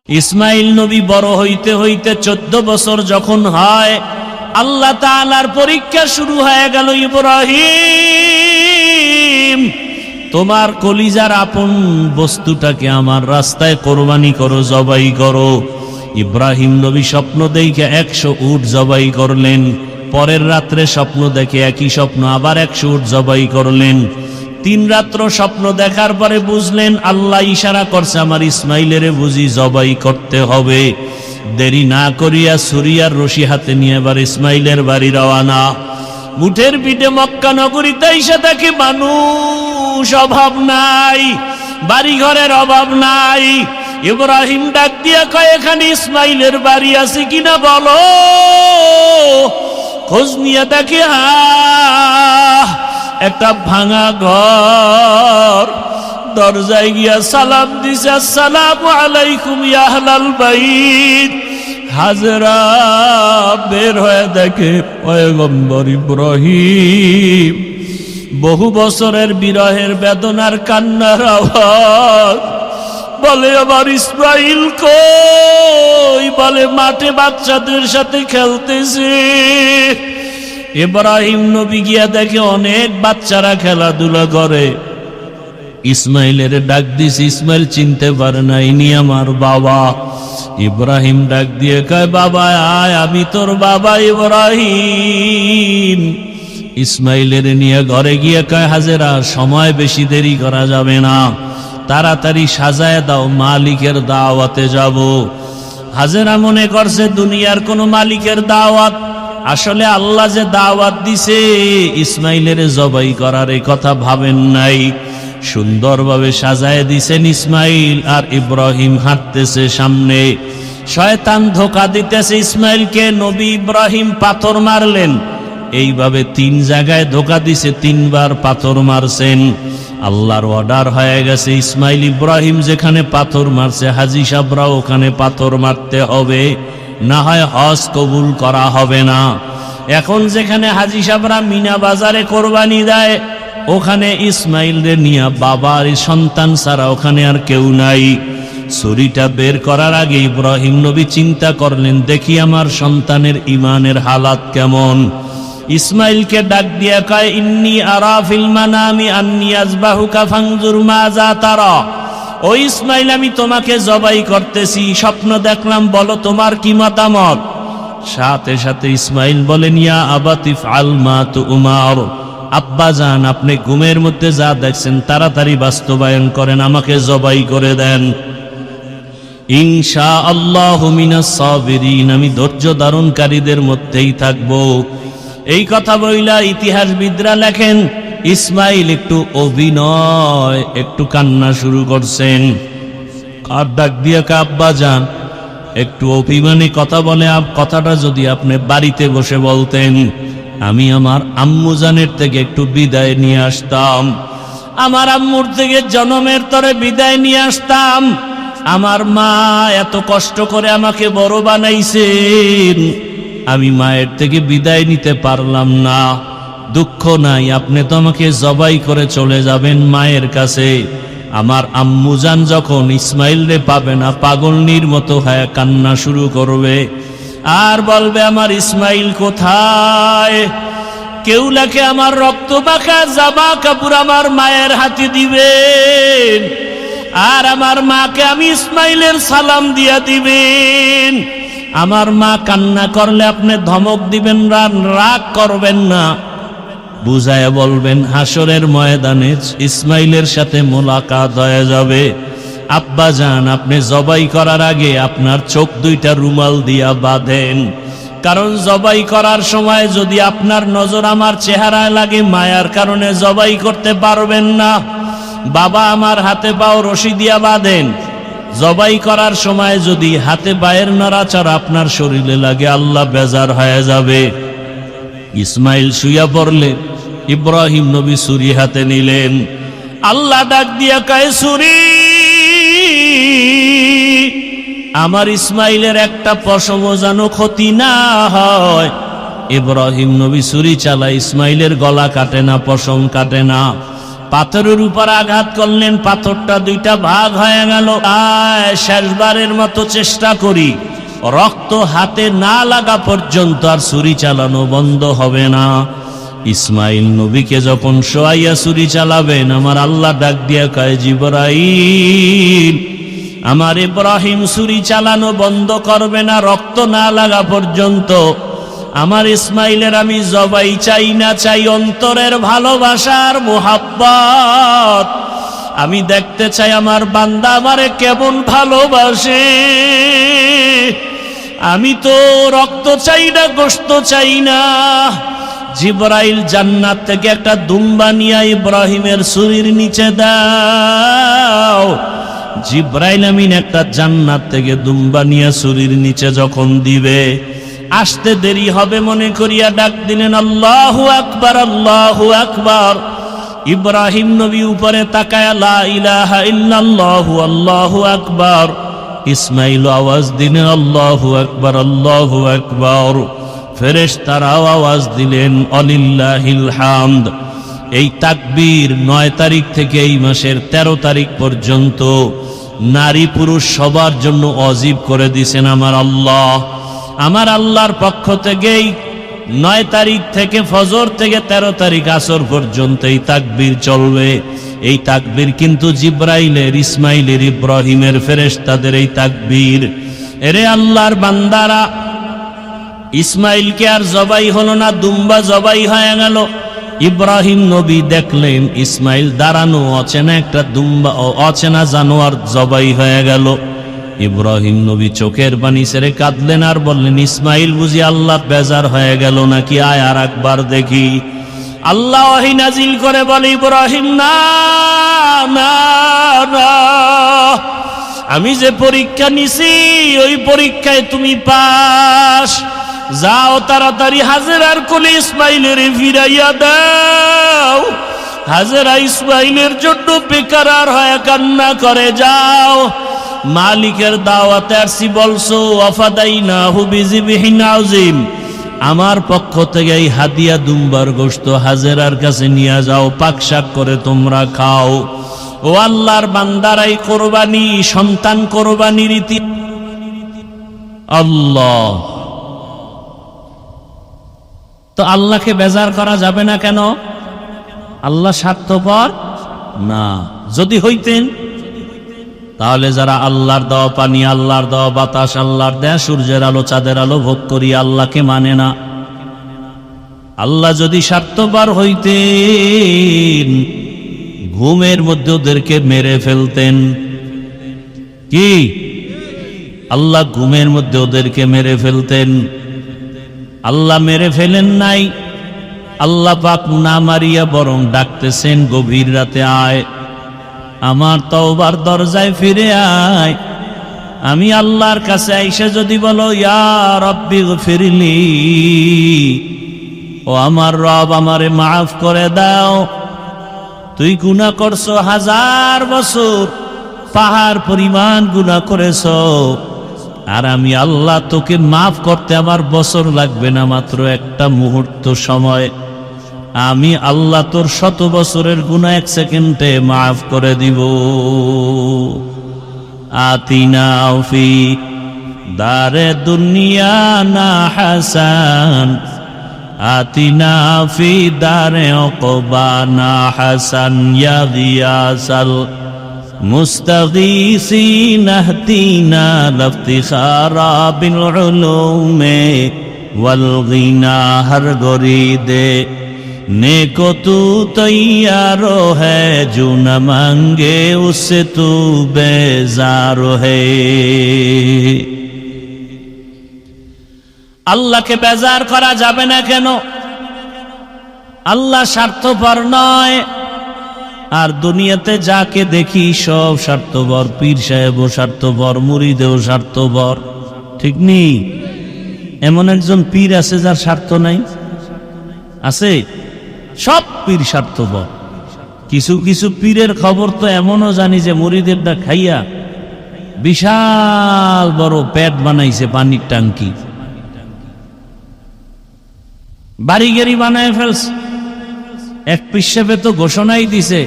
ইসমাইল নবী বড় হইতে হইতে 14 বছর যখন হয়, আল্লাহ তাআলার পরীক্ষা শুরু হয়ে গেল। ইব্রাহিম, তোমার কলিজার আপন বস্তুটাকে আমার রাস্তায় কোরবানি করো, জবাই করো। ইব্রাহিম নবী স্বপ্ন দেখে 100 উট জবাই করলেন। পরের রাত্রে স্বপ্ন দেখে একই স্বপ্ন, আবার 100 উট জবাই করলেন। 3 রাত্র স্বপ্ন দেখার পরে বুঝলেন আল্লাহ ইশারা করছে আমার ইসমাইলের বুঝি জবাই করতে হবে। দেরি না করিয়া ছুরি আর রশি হাতে নিয়ে এবার ইসমাইলের বাড়ি রওয়ানা। উটের পিঠে মক্কা নগরীতে এসে দেখে মানুষ, অভাব নাই, বাড়ি ঘরের অভাব নাই। ইব্রাহিম ডাক দিয়া কয়, এখানে ইসমাইলের বাড়ি আছে কিনা বলো। খোঁজ নিয়ে দেখে একটা ভাঙা ঘর। দরজায় গিয়া সালাম দিছে, আসসালামু আলাইকুম ইয়া আহলাল বাইত। হাজেরা বের হয়ে দেখে পয়গম্বর ইব্রাহিম। বহু বছরের বিরহের বেদনার কান্নার আওয়াজ। বলে আমার ইসমাইল কই? বলে মাঠে বাচ্চাদের সাথে খেলতেছে। ইব্রাহিম নবী গিয়া দেখে অনেক বাচ্চারা খেলাধুলা করে। ইসমাইলের ডাক দিছে, ইসমাইল চিনতে পারে না ইনি আমার বাবা। ইব্রাহিম ডাক দিয়ে কয়, বাবা আয়, আমি তোর বাবা ইব্রাহিম। ইসমাইলের নিয়ে ঘরে গিয়ে কয়, হাজেরা সময় বেশি দেরি করা যাবে না, তাড়াতাড়ি সাজায় দাও, মালিকের দাওয়াতে যাব। হাজেরা মনে করছে দুনিয়ার কোন মালিকের দাওয়াত। আসলে আল্লাহ যে দাওয়াত দিছে ইসমাইলের জবাই করার, এই কথা ভাবেন নাই। সুন্দরভাবে সাজায় দিছেন। ইসমাইল আর ইব্রাহিম হাঁটতেছে সামনে। শয়তান ধোঁকা দিতেছে ইসমাইলকে। নবী ইব্রাহিম পাথর মারলেন। এইভাবে 3 জায়গায় ধোঁকা দিছে, 3 বার পাথর মারছেন। আল্লাহর অর্ডার হয়ে গেছে, ইসমাইল ইব্রাহিম যেখানে পাথর মারছে হাজী সাহেবরা ওখানে পাথর মারতে হবে, না হয় হজ কবুল করা হবে না। এখন যেখানে হাজী সাহেবরা মিনা বাজারে কোরবানি দেয়, ওখানে ইসমাইলের নিয়া বাবার সন্তান ছাড়া ওখানে আর কেউ নাই। ছুরিটা বের করার আগে ইব্রাহিম নবী চিন্তা করলেন, দেখি আমার সন্তানের ইমানের হালাত কেমন। ইসমাইলকে ডাক দিয়া কয়, ইন্নী আরা ফিল মানামি আন্নী আযবাহুকা ফানজুর মাযা তারা। ও ইসমাইল, আমি তোমাকে জবাই করতেছি, স্বপ্ন দেখলাম, বলো তোমার কি মতামত। সাথে সাথে ইসমাইল বলেন, ইয়া আবাতি ফাল মা তুমার। আব্বা জান, আপনি ঘুমের মধ্যে যা দেখছেন তাড়াতাড়ি বাস্তবায়ন করেন, আমাকে জবাই করে দেন। ইনশাআল্লাহু মিনাস সাবিরিন, আমি ধৈর্য ধারণকারীদের মধ্যেই থাকব। এই কথা বইলা ইতিহাসবিদরা লেখেন ইসমাইল একটু অভিনয়, একটু কান্না শুরু করছেন। আর ডাক দিয়া আব্বা জান, একটু অভিমানী কথা বলে, কথাটা যদি আপনি বাড়িতে বসে বলতেন, আমি আমার আম্মু জানের থেকে একটু বিদায় নিয়ে আসতাম, আমার আম্মুর থেকে জনমের তরে বিদায় নিয়ে আসতাম। আমার মা এত কষ্ট করে আমাকে বড় বানাইছেন, আমি মায়ের থেকে বিদায় নিতে পারলাম না। দুঃখ নাই, আপনি তো আমাকে জবাই করে চলে যাবেন মায়ের কাছে। আমার আম্মুজান যখন ইসমাইল রে পাবে না, পাগলনির মতো হয়ে কান্না শুরু করবে আর বলবে, আমার ইসমাইল কোথায়? কেউ লেখে আমার রক্ত মাখা জামা কাপড় আমার মায়ের হাতে দিবেন, আর আমার মাকে আমি ইসমাইলের সালাম দিয়া দিবেন। আমার মা কান্না করলে আপনি ধমক দিবেন, রাগ করবেন না, বুঝায় বলবেন হাসরের ময়দানে ইসমাইলের সাথে মোলাকাত হয়ে যাবে। আব্বা জান, আপনি জবাই করার আগে আপনার চোখ 2টা রুমাল দিয়া বাঁধেন, কারণ জবাই করার সময় যদি আপনার নজর আমার চেহারায় লাগে, মায়ার কারণে জবাই করতে পারবেন না। বাবা, আমার হাতে পাও রশি দিয়া বাঁধেন। জবাই করার সময় যদি হাতে পায়ের নড়াচড়া আপনার শরীরে লাগে, আল্লাহ বেজার হয়ে যাবে। ইসমাইল শুইয়া পড়লে ইব্রাহিম নবী ছুরি হাতে নিলেন। আল্লাহ ডাক দিয়া কয়, ছুরি, আমার ইসমাইলের একটা পশমও যেন ক্ষতি না হয়। ইব্রাহিম নবী ছুরি চালায়, ইসমাইলের গলা কাটে না, পশম কাটে না। পাথরের উপর আঘাত করলেন, পাথরটা দুইটা ভাগ হয়ে গেল। শেষবারের মতো চেষ্টা করি, রক্ত হাতে না লাগা পর্যন্ত আর ছুরি চালানো বন্ধ হবে না। ইসমাইল নবীকে যখন শোয়াইয়া ছুরি চালাবেন, আমার আল্লাহ ডাক দিয়া কয়, জিবরাইল, আমার ইব্রাহিম ছুরি চালানো বন্ধ করবে না রক্ত না লাগা পর্যন্ত। আমার ইসমাইলের আমি জবাই চাই না, চাই অন্তরের ভালোবাসার মুহাব্বত। আমি দেখতে চাই আমার বান্দা আমারে কেমন ভালোবাসে। আমি তো রক্ত চাই না, গোশত চাই না। জিবরাইল জান্নাত থেকে একটা দুম্বা নিয়ে ইব্রাহিমের ছুরির নিচে দাও। জিবরাইল আমিন একটা জান্নাত থেকে দুম্বা নিয়ে ছুরির নিচে যখন দিবে, আসতে দেরি হবে মনে করিয়া ডাক দিলেন, আল্লাহু আকবার, আল্লাহু আকবার। ইব্রাহিম নবী উপরে তাকায়া লা ইলাহা ইল্লাল্লাহু আল্লাহু আকবার। ইসমাইল আওয়াজ দিলেন, আল্লাহু আকবার, আল্লাহু আকবার। ফেরেশতারাও আওয়াজ দিলেন, অলিল্লাহিল হামদ। এই তাকবীর 9 তারিখ থেকে এই মাসের 13 তারিখ পর্যন্ত নারী পুরুষ সবার জন্য ওয়াজিব করে দিয়েছেন আমার আল্লাহ। আমার আল্লাহর পক্ষ থেকেই 9 তারিখ থেকে ফজর থেকে 13 তারিখ আসর পর্যন্ত এই তাকবীর চলবে। এই তাকবীর কিন্তু জিবরাইলের, ইসমাইলের, ইব্রাহিমের, ফেরেশতাদের এই তাকবীর। এরে আল্লাহর বান্দারা, ইসমাইলকে আর জবাই হলো না, দুম্বা জবাই হয়ে গেল। ইব্রাহিম নবী দেখলেন ইসমাইল দাঁড়ানো, অচেনা একটা দুম্বা, অচেনা জানোয়ার জবাই হয়ে গেল। ইব্রাহিম নবী চোখের পানি ছেড়ে কাঁদলেন আর বললেন, ইসমাইল বুঝি আল্লাহ বেজার হয়ে গেল নাকি? আয় আর একবার দেখি। আল্লাহ ওহী নাজিল করে বলে, ইব্রাহিম না না না, আমি যে পরীক্ষা নিছি ওই পরীক্ষায় তুমি পাস। যাও তাড়াতাড়ি হাজেরার কোলে ইসমাইলের ফিরাইয়া দাও। হাজেরা ইসমাইলের জন্য বেকারার হয়ে কান্না করে। যাও, মালিকের দাওয়াতে আসছি বলছো, ওয়াফাদাইনাহু বিযিবহিন আযীম। আমার পক্ষ থেকে এই হাদিয়া দুম্বার গোশত হাজেরার কাছে নিয়ে যাও, পাকশাক করে তোমরা খাও। ও আল্লাহর বান্দারাই কোরবানি, সন্তান কোরবানি রীতি। আল্লাহ তো আল্লাহকে বেজার করা যাবে না কেন? আল্লাহ স্বার্থপর না। যদি হইতেন তাহলে যারা আল্লাহর দেওয়া পানি, আল্লাহর দেওয়া বাতাস, আল্লাহর দেয়া সূর্যের আলো, চাঁদের আলো ভোগ করি আল্লাহকে মানে না। আল্লাহ যদি স্বার্থপর হইতেন, ঘুমের মধ্যে ওদেরকে মেরে ফেলতেন। কি? আল্লাহ ঘুমের মধ্যে ওদেরকে মেরে ফেলতেন। আল্লাহ মেরে ফেলেন নাই। আল্লাহ পাক না মারিয়া বরং ডাকতেছেন, গভীর রাতে আয়, আমার তওবার দরজায় ফিরে আয়। আমি আল্লাহর কাছে আইসা যদি বলো, ইয়া রাব্বি গফিরলি, ও আমার রব আমারে মাফ করে দাও। তুই গুনাহ করছো 1000 বছর, পাহাড় পরিমাণ গুনাহ করেছো, আর আমি আল্লাহ তোকে মাফ করতে আমার বছর লাগবে না, মাত্র একটা মুহূর্ত সময়। আমি আল্লাহ তোর 100 বছরের গুনাহ 1 সেকেন্ডে মাফ করে দিব। আতিনা ফি দারে দুনিয়া না হাসান, আতিনা ফি দারে উকবা না হাসান, ইয়া গিয়াসাল মুস্তাগীসিন আহতিনা লাফতিখারা বিল উলুমে ওয়াল গিনা হর গরিদে नेको तू तैयार है, जो न मांगे उससे तू बेजार है। আল্লাহকে বেজার করা যাবে না কেন? আল্লাহ স্বার্থপর নয়। আর দুনিয়াতে যাকে দেখি সব স্বার্থপর। পীর সাহেবও স্বার্থপর, মুরিদেও স্বার্থপর, ঠিক নেই? এমন একজন পীর আছে যার স্বার্থ নাই? আছে? সব পীর স্বার্থপর। কিছু কিছু পীরের খবর তো এমনও জানি যে মুরিদেরটা খাইয়া বিশাল বড় পেট বানাইছে, পানির টাঙ্কি, বাড়ি গাড়ি বানায় ফেলছে। এক পীর সাহেব তো ঘোষণাই দিছে,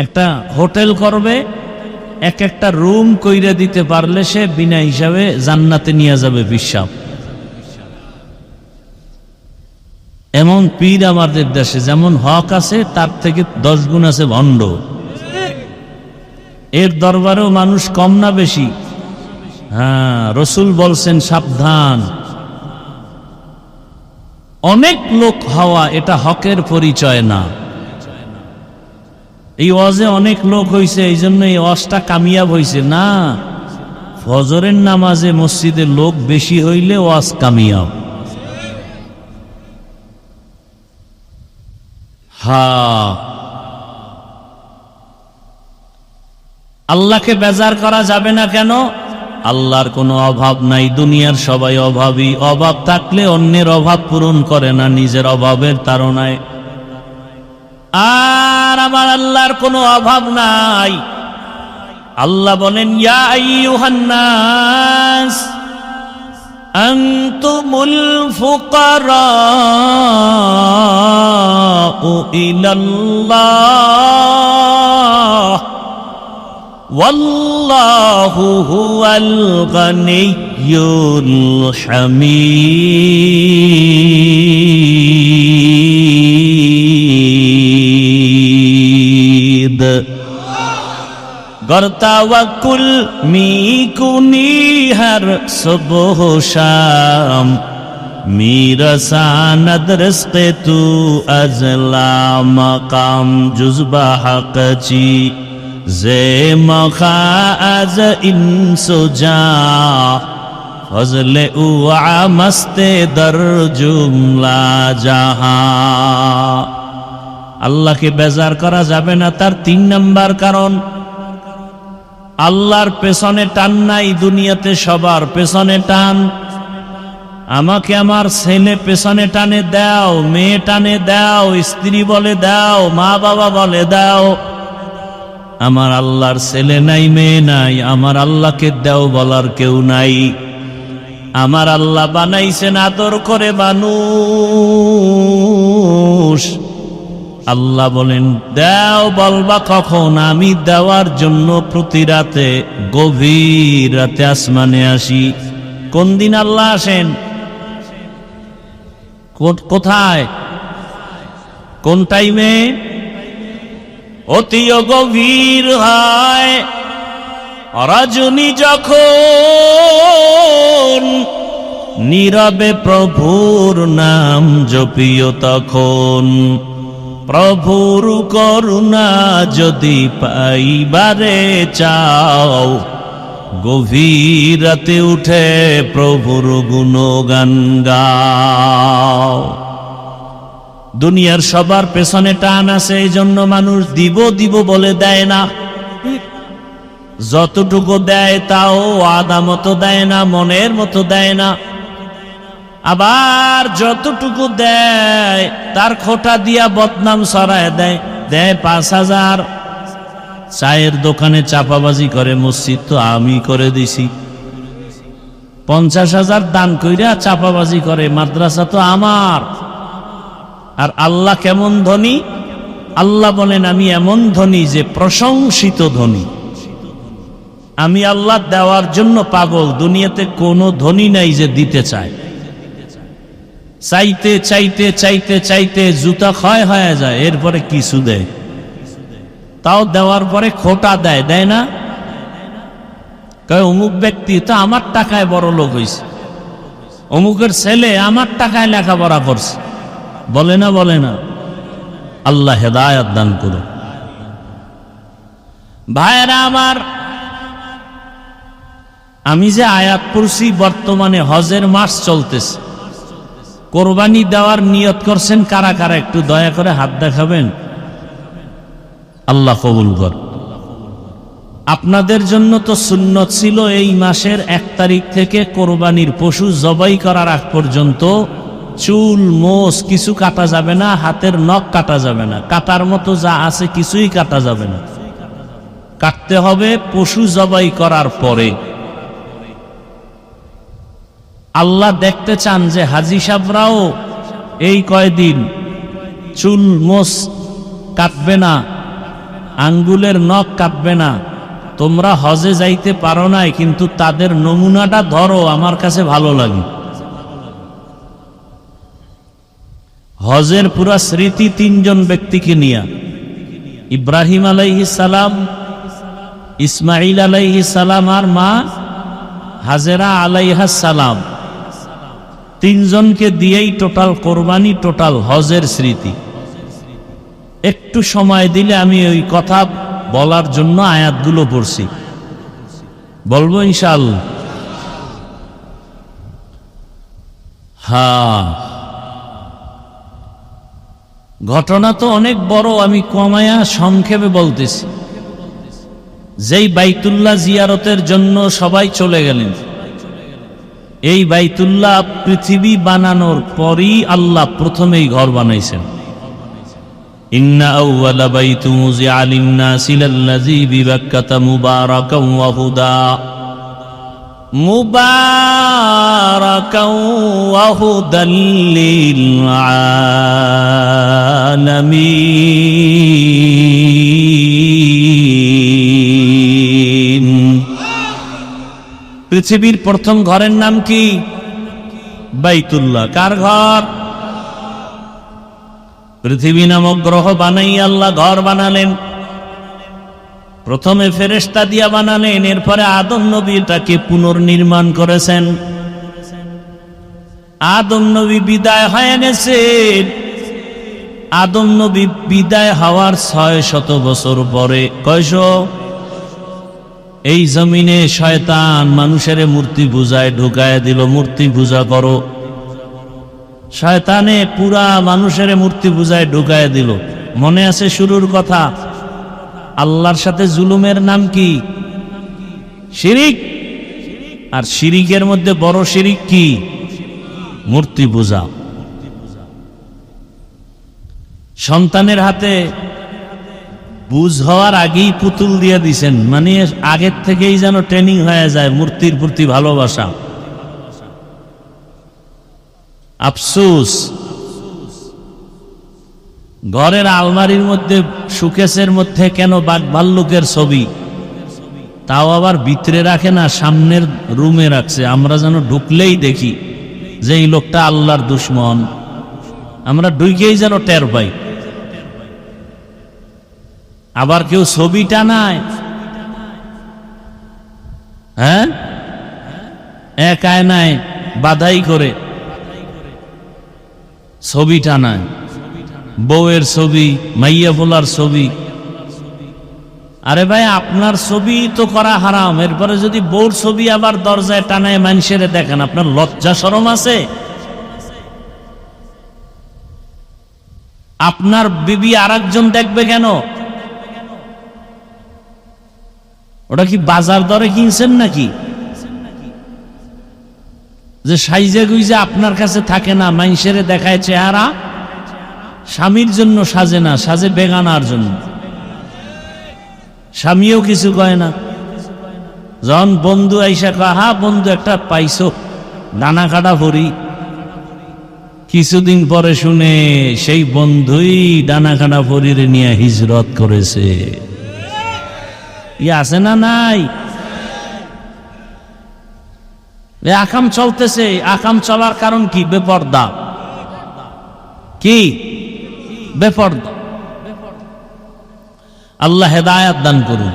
একটা হোটেল করবে, এক একটা রুম কইরে দিতে পারলে সে বিনা হিসাবে জান্নাতে নিয়ে যাবে বিশ্বাস। এমন পীর আমাদের দেশে যেমন হক আছে তার থেকে 10 গুণ আছে ভণ্ড। এর দরবারেও মানুষ কম না বেশি? হ্যাঁ, রসুল বলছেন সাবধান, অনেক লোক হওয়া এটা হকের পরিচয় না। এই ওয়াজে অনেক লোক হইছে এই জন্য এই ওয়াজটা কামিয়াব হইছে না। ফজরের নামাজে মসজিদে লোক বেশি হইলে ওয়াজ কামিয়াব। হ্যাঁ, আল্লাহকে বেজার করা যাবে না কেন? আল্লাহর কোনো অভাব নাই, দুনিয়ার সবাই অভাবী। অভাব থাকলে অন্যের অভাব পূরণ করে না, নিজের অভাবের তাড়নায়। আর আমার আল্লাহর কোনো অভাব নাই। আল্লাহ বলেন, ইয়া আইয়ুহান নাস আনতুমুল ফুকারাউ ইলাল্লাহ ওয়াল্লাহু হুয়াল গানিয়্যুল হামিদ। गर तवक्कुल मी कुनी हर सुबह शाम मेरा सानद रिज़्क़ तू अज़ला मकाम जुज़्बा हक़ची जे मखा अज़ इंसुजा फज़ले उआ मस्ते दर जुमला जहां। আল্লাহকে বেজার করা যাবে না। তার 3 নাম্বার কারণ, আল্লাহর পেছনে টান নাই। দুনিয়াতে সবার পেছনে টান। আমাকে আমার ছেলে পেছনে টানে দাও, মেয়ে টানে দাও, স্ত্রী বলে দাও, মা বাবা বলে দাও। আমার আল্লাহর ছেলে নাই, মেয়ে নাই, আমার আল্লাহকে দাও বলার কেউ নাই। আমার আল্লাহ বানাইছেন আদর করে মানুষ। আল্লাহ বলেন দাও, বলবা কখন? আমি দেওয়ার জন্য প্রতি রাতে গভীর রাতে আসমানে আসি। কোন দিন আল্লাহ আসেন? কোথায়? কোন টাইমে? অতি গভীর হয় রজনী যখন, নীরবে প্রভুর নাম জপিও তখন। প্রভুর করুণা যদি পাইবারে চাও, গভীর রাতে উঠে প্রভুর গুণগান গাও। দুনিয়ার সবার পেছনে টান আছে, এই জন্য মানুষ দিব দিব বলে দেয় না। যতটুকু দেয় তাও আদা মতো দেয় না, মনের মতো দেয় না। আবার যতটুকু দেয় তার খোটা দিয়া বদনাম ছড়ায় দেয়। দেয় 5,000, চায়ের দোকানে চাপাবাজি করে, মসজিদ তো আমি করে দিছি। 50,000 দান কইরা চাপাবাজি করে, মাদ্রাসা তো আমার। আর আল্লাহ কেমন ধনী? আল্লাহ বলেন আমি এমন ধনী যে প্রশংসিত ধনী। আমি আল্লাহ দেওয়ার জন্য পাগল। দুনিয়াতে কোনো ধনী নাই যে দিতে চায়। চাইতে চাইতে চাইতে চাইতে জুতা ক্ষয় হয়ে যায়, এরপরে কিছু দেয়। তাও দেওয়ার পরে খোটা দেয়, দেয় না? কয় অমুক ব্যক্তি তো আমার টাকায় বড় লোক হয়েছে, অমুকের ছেলে আমার টাকায় লেখাপড়া করছে। বলে না? বলে না? আল্লাহ হেদায়েত দান করো। ভাইরা আমার, আমি যে আয়াত পড়ছি, বর্তমানে হজের মাস চলতেছে। কোরবানি দেওয়ার নিয়ত করছেন কারা কারা? একটু দয়া করে হাত দেখাবেন। আল্লাহ কবুল কর। আপনাদের জন্য তো সুন্নত ছিল এই মাসের 1 তারিখ থেকে কোরবানির পশু জবাই করার আগ পর্যন্ত চুল মোষ কিছু কাটা যাবে না, হাতের নখ কাটা যাবে না, কাটার মতো যা আছে কিছুই কাটা যাবে না। কাটতে হবে পশু জবাই করার পরে। আল্লাহ দেখতে চান যে হাজী সাহেবরাও এই কয়দিন চুল মোষ কাটবে না, আঙ্গুলের নখ কাটবে না। তোমরা হজে যাইতে পারো নাই, কিন্তু তাদের নমুনাটা ধরো, আমার কাছে ভালো লাগে। হজের পুরা স্মৃতি তিনজন ব্যক্তিকে নিয়ে, ইব্রাহিম আলাইহিস সালাম, ইসমাইল আলাইহিস সালাম আর মা হাজেরা আলাইহাস সালাম, তিনজনকে দিয়েই টোটাল কোরবানি, টোটাল হজের স্মৃতি। একটু সময় দিলে আমি ওই কথা বলার জন্য আয়াতগুলো পড়ছি, বলবো ইনশাআল্লাহ। হ্যাঁ, ঘটনা তো অনেক বড়, আমি কমায়া সংক্ষেপে বলতেছি। যেই বাইতুল্লাহ জিয়ারতের জন্য সবাই চলে গেলেন, এই বাইতুল্লাহ পৃথিবী বানানোর পরই আল্লাহ প্রথমেই ঘর বানাইছেন। ইন্না আউওয়ালা বাইতু মুযিআ লিন-নাসি লাল্লাযী বিবাক্কাতা মুবারাকান ওয়া হুদা, মুবারাকান ওয়া হুদাল লিল আলামিন। পৃথিবীর প্রথম ঘরের নাম কি? বাইতুল্লাহ। কার ঘর? পৃথিবী নামক গ্রহ বানাই আল্লাহ ঘর বানালেন। প্রথমে ফেরেশতা দিয়া বানালেন, এরপরে আদম নবী এটাকে পুনর্নির্মাণ করেছেন। আদম নবী বিদায় হয়ে গেছেন। আদম নবী বিদায় হওয়ার 600 বছর পরে, কয়শো? এই জমিনে শয়তান মানুষের মূর্তি পূজায় ঢুকায় দিল, মূর্তি পূজা করো। শয়তানে পুরা মানুষের মূর্তি পূজায় ঢুকায় দিল। মনে আছে শুরুর কথা? আল্লাহর সাথে জুলুমের নাম কি? শিরিক। আর শিরিকের মধ্যে বড় শিরিক কি? মূর্তি পূজা। সন্তানের হাতে বুঝ হওয়ার আগেই পুতুল দিয়ে দিছেন, মানে আগের থেকেই যেন ট্রেনিং হয়ে যায় মূর্তির প্রতি ভালোবাসা। আফসোস, ঘরের আলমারির মধ্যে সুকেসের মধ্যে কেন বাঘ ভাল্লুকের ছবি, তাও আবার ভিতরে রাখে না, সামনের রুমে রাখছে। আমরা যেন ঢুকলেই দেখি যে এই লোকটা আল্লাহর দুশ্মন, আমরা ঢুকেই যেন টের পাই। আবার কেউ ছবি টানায়, হ্যাঁ, এক আয়নায় বাধাই করে ছবি টানায়, বউয়ের ছবি, মাইয়া ফোলার ছবি। আরে ভাই, আপনার ছবি তো করা হারাম, এরপরে যদি বউর ছবি আবার দরজায় টানায় মানুষের দেখেন, আপনার লজ্জা শরম আছে? আপনার বিবি আরেকজন দেখবে কেন? ওটা কি বাজার দরে কিনছেন নাকি? যে সাইজে গুইজে আপনার কাছে থাকে না, মানুষের দেখায় চেহারা। স্বামীর জন্য সাজে না, সাজে বেগানার জন্য। স্বামীও কিছু কয় না। যখন বন্ধু আইসা কয়, হা বন্ধু একটা পাইছো, ডানা কাটা ভরি, কিছুদিন পরে শুনে সেই বন্ধুই ডানা কাটা ভরির নিয়ে হিজরত করেছে। আছে না নাই? আকাম চলতেছে। আকাম চলার কারণ কি? বেপর্দা। কি? বেপর্দা। আল্লাহ হেদায়াত দান করুন।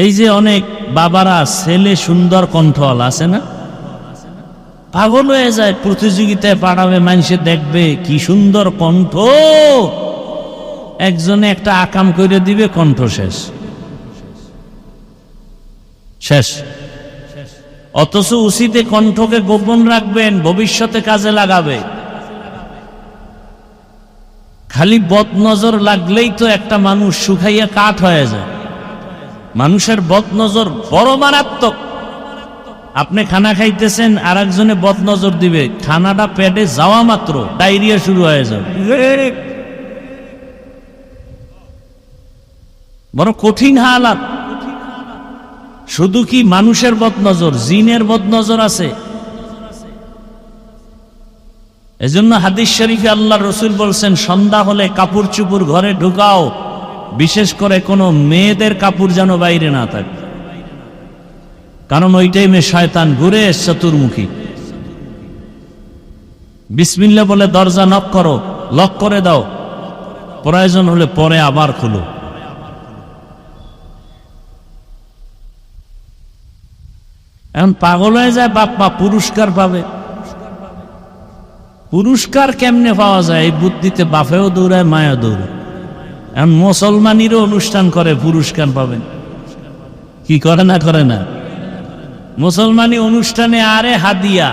এই যে অনেক বাবারা ছেলে সুন্দর কণ্ঠওয়ালা আছে না, পাগল হয়ে যায়, প্রতিযোগিতায় পাঠাবে, মানুষে দেখবে কি সুন্দর কণ্ঠ, একজনে একটা আকাম করে দিবে, কণ্ঠ শেষ শেষ। অথচ উচিতে কণ্ঠকে গোপন রাখবেন, ভবিষ্যতে কাজে লাগাবে। খালি বদনজর লাগলেই তো একটা মানুষ শুকাইয়া কাঠ হয়ে যায়। মানুষের বদনজর বড় মারাত্মক। আপনি খানা খাইতেছেন, আর একজনে বদনজর দিবে, খানাটা পেটে যাওয়া মাত্র ডায়রিয়া শুরু হয়ে যাবে। বড় কঠিন হালাত। শুধু কি মানুষের বদনজর, জিনের বদনজর আছে। এজন্য হাদিস শরীফে আল্লাহ রসুল বলছেন, সন্ধ্যা হলে কাপড় চুপুর ঘরে ঢুকাও, বিশেষ করে কোনো মেয়েদের কাপড় যেন বাইরে না থাকে, কারণ ওই টাইমে শয়তান ঘুরে চতুর্মুখী। বিসমিল্লাহ বলে দরজা নক করো, লক করে দাও, প্রয়োজন হলে পরে আবার খুলো। এখন পাগল হয়ে যায়, বাপ্পা পুরস্কার পাবে। পুরস্কার কেমনে পাওয়া যায় এই বুদ্ধিতে বাপেও দৌড়ায়, মায়া দৌড়ায়। এখন মুসলমানেরও অনুষ্ঠান করে পুরস্কার পাবেন, কি করে না করে না? মুসলমানি অনুষ্ঠানে আরে হাদিয়া।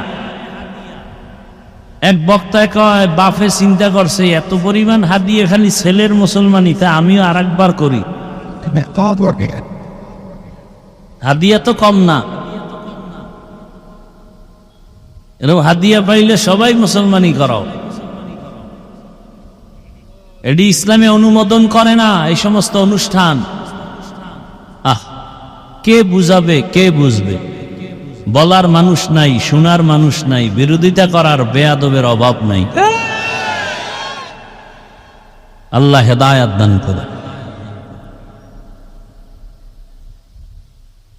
এক বক্তায় কয় বাপে চিন্তা করছে এত পরিমাণ হাদিয়া খালি ছেলের মুসলমানি, তা আমিও আর একবার করি। হাদিয়া তো কম না, এরকম হাদিয়া পাইলে সবাই মুসলমানি করাও। এটি ইসলামে অনুমোদন করে না এই সমস্ত অনুষ্ঠান। কে বুঝাবে, কে বুঝবে? বলার মানুষ নাই, শোনার মানুষ নাই, বিরোধিতা করার বেয়াদবের অভাব নাই। আল্লাহ হেদায়াত দান করে।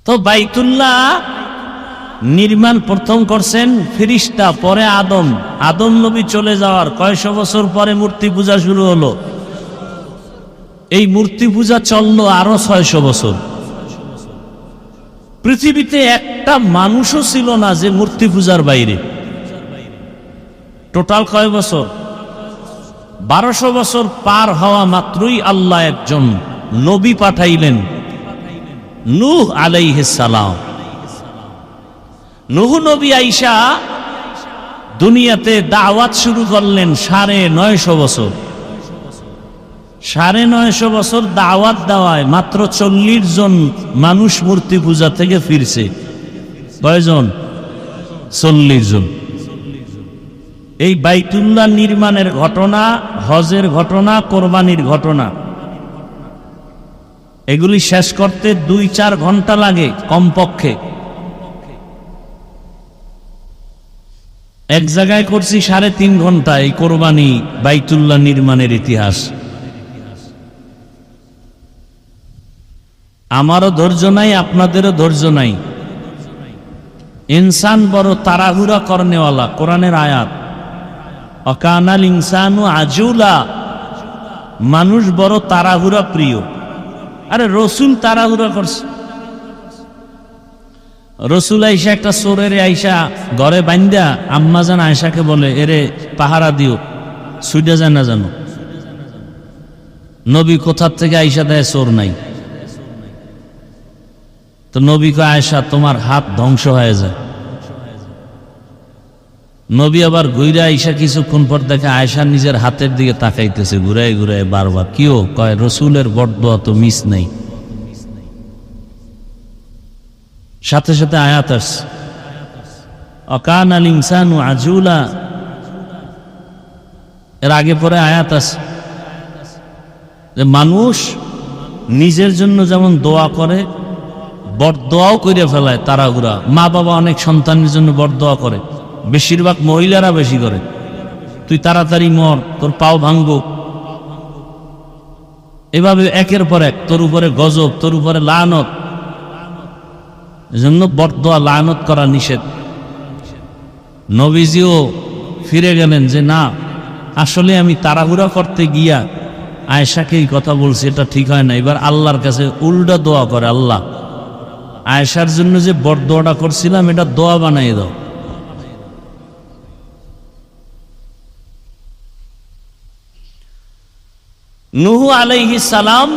তো বাইতুল্লাহ নির্মাণ প্রথম করছেন ফেরেশতা, পরে আদম। আদম নবী চলে যাওয়ার কয়শো বছর পরে মূর্তি পূজা শুরু হলো। এই মূর্তি পূজা চললো আরো 600 বছর। পৃথিবীতে একটা মানুষও ছিল না যে মূর্তি পূজার বাইরে। টোটাল কয় বছর? 1200 বছর পার হওয়া মাত্রই আল্লাহ একজন নবী পাঠাইলেন, নূহ আলাইহিস সালাম। নূহ নবী আইসা দুনিয়াতে দাওয়াত শুরু করলেন 950 বছর। 950 বছর দাওয়াত দেওয়ায় মাত্র 40 জন মানুষ মূর্তি পূজা থেকে ফিরছে। কয়জন? 40 জন। এই বাইতুল্লাহ নির্মাণের ঘটনা, হজের ঘটনা, কোরবানির ঘটনা, এগুলি শেষ করতে 2-4 ঘন্টা লাগে কমপক্ষে। এক জায়গায় করছি 3.5 ঘন্টা এই কোরবানি বাইতুল্লাহ নির্মাণের ইতিহাস। আমারও ধৈর্য নাই, আপনাদেরও ধৈর্য নাই। ইনসান বড় তাড়াহুড়া করনেওয়ালা, কোরআনের আয়াত। অকানাল ইনসানু আজুলা, মানুষ বড় তাড়াহুড়া প্রিয়। আরে রসুল তাড়াহুড়া করছে। রসুল আইসা একটা চোরের আইসা ঘরে বাইন্দা আম্মাজান আয়সাকে বলে, এরে পাহারা দিও, সুইডা যায় না জানো। নবী কোথার থেকে আইসা দেয়, চোর নাই। তো নবী কয়, আয়সা তোমার হাত ধ্বংস হয়ে যায়। নবী আবার ঘুরে আইসা কিছুক্ষণ পর দেখে আয়সা নিজের হাতের দিকে তাকাইতেছে ঘুরাই ঘুরাই বারবার। কিও? কয় রসুলের বরদোয়া তো মিস নেই। সাথে সাথে আয়াত আসছে, অকানাল ইনসানু আজুলা। এর আগে পরে আয়াত আছে যে মানুষ নিজের জন্য যেমন দোয়া করে, বরদোয়াও করে ফেলায় তাড়াহুড়া। মা বাবা অনেক সন্তানের জন্য বরদোয়া করে, বেশিরভাগ মহিলারা বেশি করে। তুই তাড়াতাড়ি মর, তোর পাও ভাঙ্গো। এভাবে একের পর এক তোর উপরে গজব, তোর উপরে লানত। এজন্য বরদোয়া লানত করা নিষেধ। নবীজিও ফিরে গেলেন যে না, আসলে আমি তাড়াহুড়া করতে গিয়া আয়েশাকে এই কথা বলছি, এটা ঠিক হয় না। এবার আল্লাহর কাছে উল্টা দোয়া করে, আল্লাহ আয়েশার জন্য যে বরদোয়াটা করছিলাম এটা দোয়া বানাই দাও। নূহ আলাইহিস সালাম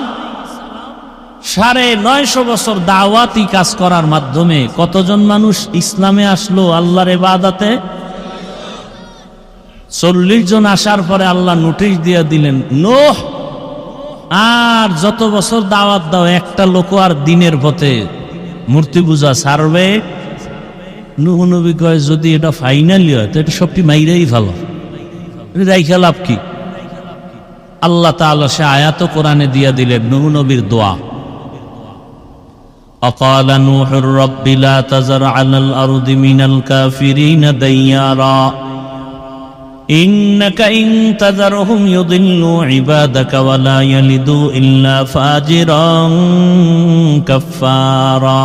950 বছর দাওয়াতি কাজ করার মাধ্যমে কতজন মানুষ ইসলামে আসলো আল্লাহর ইবাদতে? 40 জন আসার পরে আল্লাহ নোটিশ দিয়ে দিলেন, নূহ আর যত বছর দাওয়াত দাও, একটা লোক আর দিনের পথে মূর্তি পূজা ছাড়বে। নূহ নবী কয়, যদি এটা ফাইনালি হয় তো এটা সবটি মাইরাই ভালো, রাইখা লাভ কি? আল্লাহ তাআলা সে আয়াত কোরআনে দিয়া দিলেন নূহ নবীর দোয়া। أقال نوح الرب لا تذر على الأرض من الكافرين ديارا ইন্নাকা ইন তাযারহুম ইউদিল্লু ইবাদাকা ওয়া লা ইয়ালিদু ইল্লা ফাজিরান কাফফারা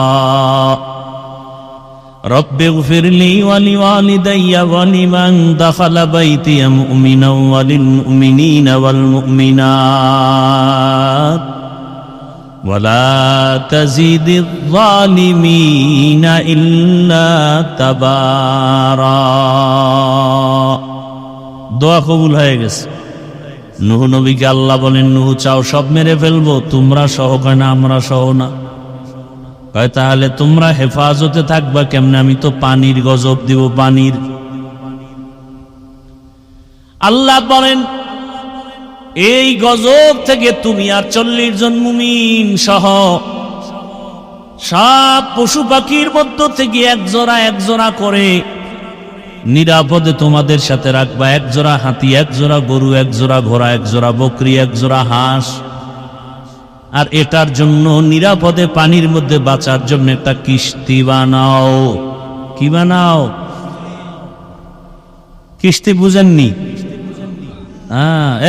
রব্বিগফিরলি ওয়া লিওয়ালিদাইয়া ওয়া লিমান দাখালা বাইতিয়া মুমিনান ওয়া লিল মুমিনিনা ওয়াল মুমিনাত ওয়া লা তাজিদিয যালিমিনা ইল্লা তাবারা। দোয়া কবুল হয়ে গেছে। নূহ নবীকে আল্লাহ বলেন, নূহ চাও সব মেরে ফেলবো, তোমরা সহ? কয় না, আমরা সহ না। কয় তাহলে তোমরা হেফাজতে থাকবা কেমনে? আমি তো পানির গজব দিব, পানির। আল্লাহ বলেন, এই গজব থেকে তুমি আর 40 জন মুমিন সহ সব পশু পাখির মধ্য থেকে এক জোড়া করে নিরাপদে তোমাদের সাথে রাখবা। এক জোড়া হাতি, এক জোড়া গরু, এক জোড়া ঘোড়া, এক জোড়া বকরি, এক জোড়া হাঁস। আর এটার জন্য নিরাপদে পানির মধ্যে বাঁচার জন্য একটা কিস্তি বানাও। কি বানাও? কিস্তি বুঝেননি?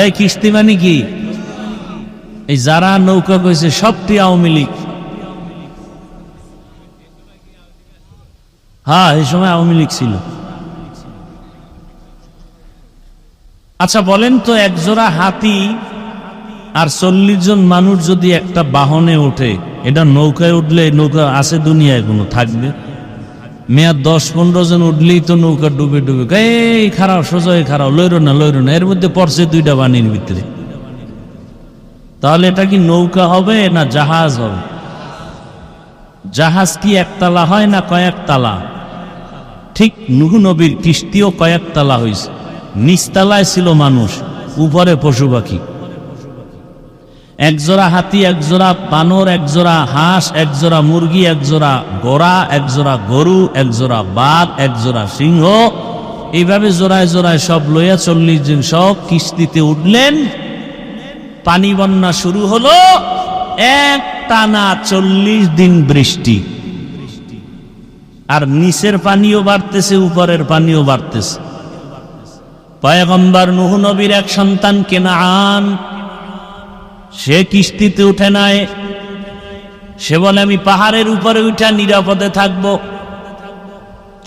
এই কিস্তি মানে কি? এই যারা নৌকা কইছে সবটি আওয়ামী লীগ। হ্যাঁ, এই সময় আওয়ামী লীগ ছিল। আচ্ছা বলেন তো, এক জোড়া হাতি আর 40 জন মানুষ যদি একটা বাহনে ওঠে, এটা নৌকায় উঠলে, নৌকা আছে দুনিয়ায় কোনো থাকবে? মেয়াদ 10-15 জন উঠলেই তো নৌকা ডুবে ডুবে। এই খারাপ, সোজা খারাপ, লইরো না। এর মধ্যে পড়ছে 2টা পানির ভিতরে। তাহলে এটা কি নৌকা হবে না জাহাজ হবে? জাহাজ কি একতলা হয় না কয়েকতলা? ঠিক নূহ নবীর কিস্তিও কয়েকতলা হয়েছে। নিচতলায় ছিল মানুষ, উপরে পশু পাখি। এক জোড়া হাতি, এক জোড়া বানর, এক জোড়া হাঁস, এক জোড়া মুরগি, এক জোড়া ঘোড়া, এক জোড়া গরু, এক জোড়া বাঘ, এক জোড়া সিংহ। এইভাবে জোড়ায় জোড়ায় সব লইয়া 40 জন সব কিস্তিতে উঠলেন। পানি বন্যা শুরু হলো। এক টানা 40 দিন বৃষ্টি। আর নিচের পানিও বাড়তেছে, উপরের পানিও বাড়তেছে। পয়গম্বর নূহ নবীর এক সন্তান কেনান, সে কিস্তিতে উঠে নাই। সে বলে, আমি পাহাড়ের উপরে উঠা নিরাপদে থাকব।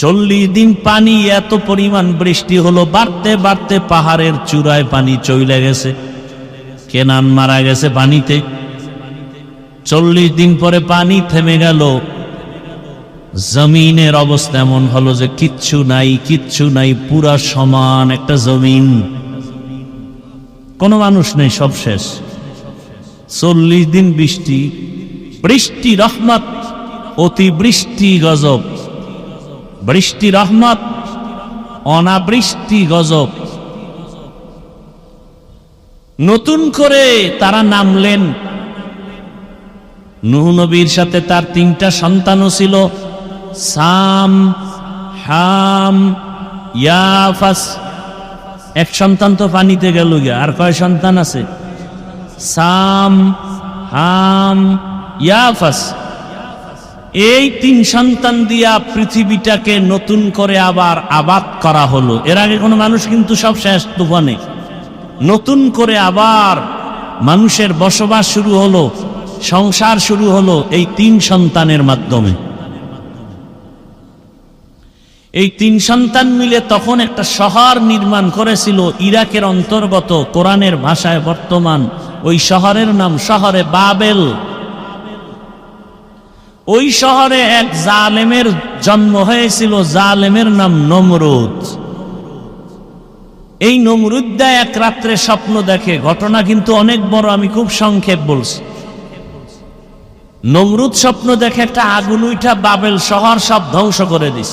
40 দিন পানি, এত পরিমাণ বৃষ্টি হলো, বাড়তে বাড়তে পাহাড়ের চূড়ায় পানি চলে গেছে। কেনান মারা গেছে পানিতে। 40 দিন পরে পানি থেমে গেল। জমিনের অবস্থা এমন হলো যে কিচ্ছু নাই, কিচ্ছু নাই, পুরা সমান একটা জমিন, কোনো মানুষ নেই, সব শেষ। 40 দিন বৃষ্টি, বৃষ্টি রহমত, অতিবৃষ্টি গজব। বৃষ্টি রহমত, অনাবৃষ্টি গজব। নতুন করে তারা নামলেন। নূহ নবীর সাথে তার 3টা সন্তানও ছিল, সাম, হাম, ইয়াফাস। এক সন্তান তো পানিতে গেল গিয়া, আর কয় সন্তান আছে? সাম, হাম, ইয়াফাস। এই 3 সন্তান দিয়া পৃথিবীটাকে নতুন করে আবার আবাদ করা হলো। এর আগে কোনো মানুষ কিন্তু সব শেষ তুফানে। নতুন করে আবার মানুষের বসবাস শুরু হলো, সংসার শুরু হলো এই 3 সন্তানের মাধ্যমে। এই 3 সন্তান মিলে তখন একটা শহর নির্মাণ করেছিল ইরাকের অন্তর্গত, কোরআনের ভাষায় বর্তমান ওই শহরের নাম শহরে বাবেল। ওই শহরে এক জালেমের জন্ম হয়েছিল, জালেমের নাম নমরুদ। এই নমরুদা এক রাত্রে স্বপ্ন দেখে। ঘটনা কিন্তু অনেক বড়, আমি খুব সংক্ষেপ বলছি। নমরুদ স্বপ্ন দেখে একটা আগুন উঠা বাবেল শহর সব ধ্বংস করে দিস।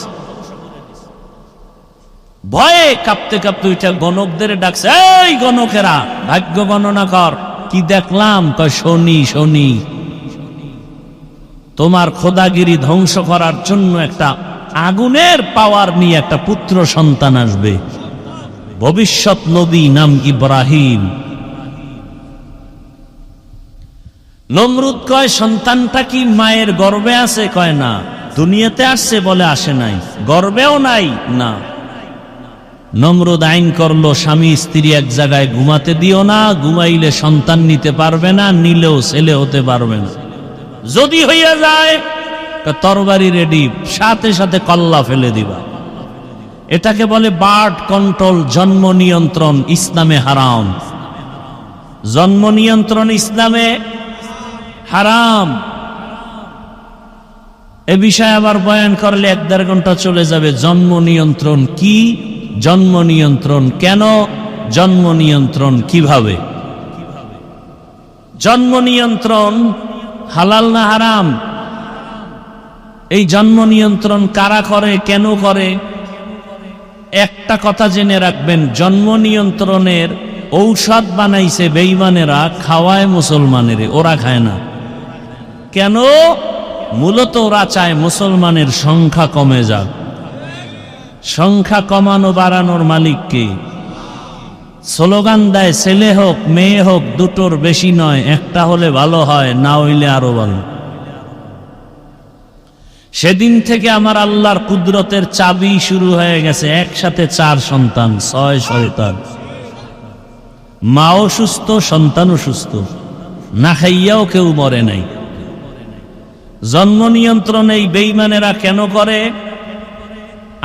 ভয়ে কাঁপতে কাঁপতে উঠা গণকদের ডাকছে, এই গণকেরা, ভাগ্য গণনা কর। কি দেখলাম? কয়, শনি শনি, তোমার খোদাগিরি ধ্বংস করার জন্য একটা আগুনের পাওয়ার নিয়ে একটা পুত্র সন্তান আসবে, ভবিষ্যৎ নবী, নাম ইব্রাহিম। নমরুদ কয়, সন্তানটা কি মায়ের গর্ভে আছে? কয় না। দুনিয়াতে আসছে? বলে আসে নাই। গর্ভেও নাই? না। নমরুদ আইন করলো, স্বামী স্ত্রী এক জায়গায় ঘুমাতে দিও না, ঘুমাইলে সন্তান নিতে পারবে না, নিলেও ছেলে হতে পারবে না। যদি হইয়া যায় তরবারি রেডি, সাথে সাথে কল্লা ফেলে দিবা। এটাকে বলে বার্থ কন্ট্রোল, জন্ম নিয়ন্ত্রণ ইসলামে হারাম। জন্ম নিয়ন্ত্রণ ইসলামে হারাম। এ বিষয়ে আবার বয়ান করলে 1-1.5 ঘন্টা চলে যাবে। জন্ম নিয়ন্ত্রণ কি, জন্ম নিয়ন্ত্রণ কেন, জন্ম নিয়ন্ত্রণ কিভাবে, জন্ম নিয়ন্ত্রণ হালাল না হারাম, এই জন্ম নিয়ন্ত্রণ কারা করে, কেন করে? একটা কথা জেনে রাখবেন, জন্ম নিয়ন্ত্রণের ঔষধ বানাইছে বেঈমানেরা, খাওয়ায় মুসলমানের, ওরা খায় না। কেন? মূলত ওরা চায় মুসলমানের সংখ্যা কমে যাক। সংখ্যা কমানো বাড়ানোর মালিক কে? স্লোগান দেয় ছেলে হোক মেয়ে হোক দুটোর বেশি নয়, একটা হলে ভালো হয়, না হইলে আরো ভালো। সেদিন থেকে আমার আল্লাহর কুদরতের চাবি শুরু হয়ে গেছে। একসাথে 4 সন্তান, 6 সন্তান। মাও সুস্থ, সন্তানও সুস্থ, না খাইয়াও কেউ মরে নাই। জন্ম নিয়ন্ত্রণ এই বেঈমানেরা কেন করে?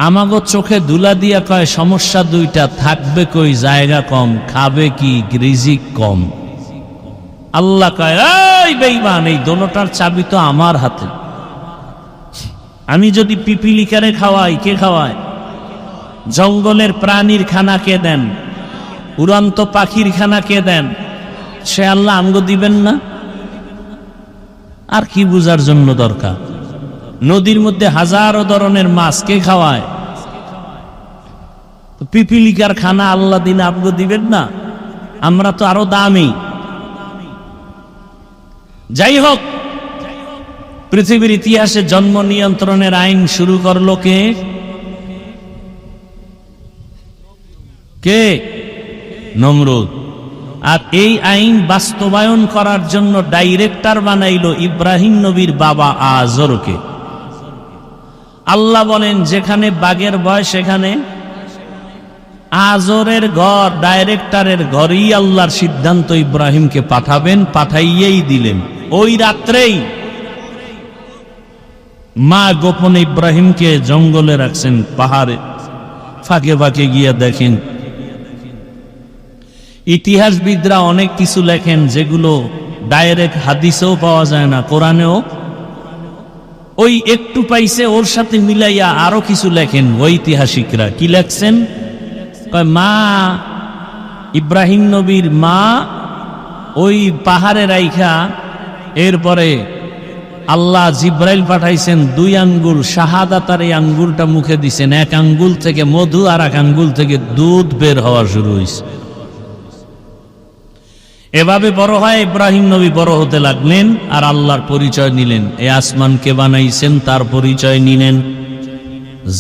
আমাগো চোখে ধুলা দিয়া কয় সমস্যা 2টা, থাকবে কই, জায়গা কম, খাবে কি, রিজিক কম। আল্লাহ কয় এই বেঈমান, এই দোনোটার চাবি তো আমার হাতে। আমি যদি পিপিলিকারে খাওয়াই, কে খাওয়ায়? জঙ্গলের প্রাণীর খানা কে দেন? উড়ন্ত পাখির খানা কে দেন? সে আল্লাহ আমগো দিবেন না? আর কি বুঝার জন্য দরকার? নদীর মধ্যে হাজারো ধরনের মাছ কে খাওয়ায়? পিপিলিকার খানা আল্লাহ দিলে আমগো দিবেন না? আমরা তো আরো দামি। যাই হোক, পৃথিবীর ইতিহাসে জন্ম নিয়ন্ত্রণের আইন শুরু করলো কে? কে? নমরুদ। আর এই আইন বাস্তবায়ন করার জন্য ডাইরেক্টর বানাইল ইব্রাহিম নবীর বাবা আজরকে। আল্লাহ বলেন যেখানে বাঘের ভয় সেখানে আজরের ঘর, ডাইরেক্টরের ঘরেই আল্লাহর সিদ্ধান্ত ইব্রাহিমকে পাঠাবেন, পাঠাইয়েই দিলেন। ওই রাত্রেই মা গোপনে ইব্রাহিমকে জঙ্গলে রাখছেন, পাহাড়ে ফাঁকে ফাঁকে গিয়ে দেখেন। ইতিহাসবিদরা অনেক কিছু লেখেন যেগুলো ডাইরেক্ট হাদিসেও পাওয়া যায় না, কোরআনেও। ওই একটু পাইছে, ওর সাথে মিলাইয়া আরো কিছু লেখেন ঐতিহাসিকরা। কি লেখছেন? মা ইব্রাহিম নবীর মা ওই পাহাড়ে রাইখা এরপরে আল্লাহ জিব্রাইল পাঠাইছেন, 2 আঙ্গুল শাহাদাতার এই আঙ্গুলটা মুখে দিছেন। 1 আঙ্গুল থেকে মধু আর 1 আঙ্গুল থেকে দুধ বের হওয়া শুরু হয়েছে। এভাবে বড় হয় ইব্রাহিম নবী, বড় হতে লাগলেন আর আল্লাহর পরিচয় নিলেন। এই আসমানকে বানাইছেন তার পরিচয় নিলেন,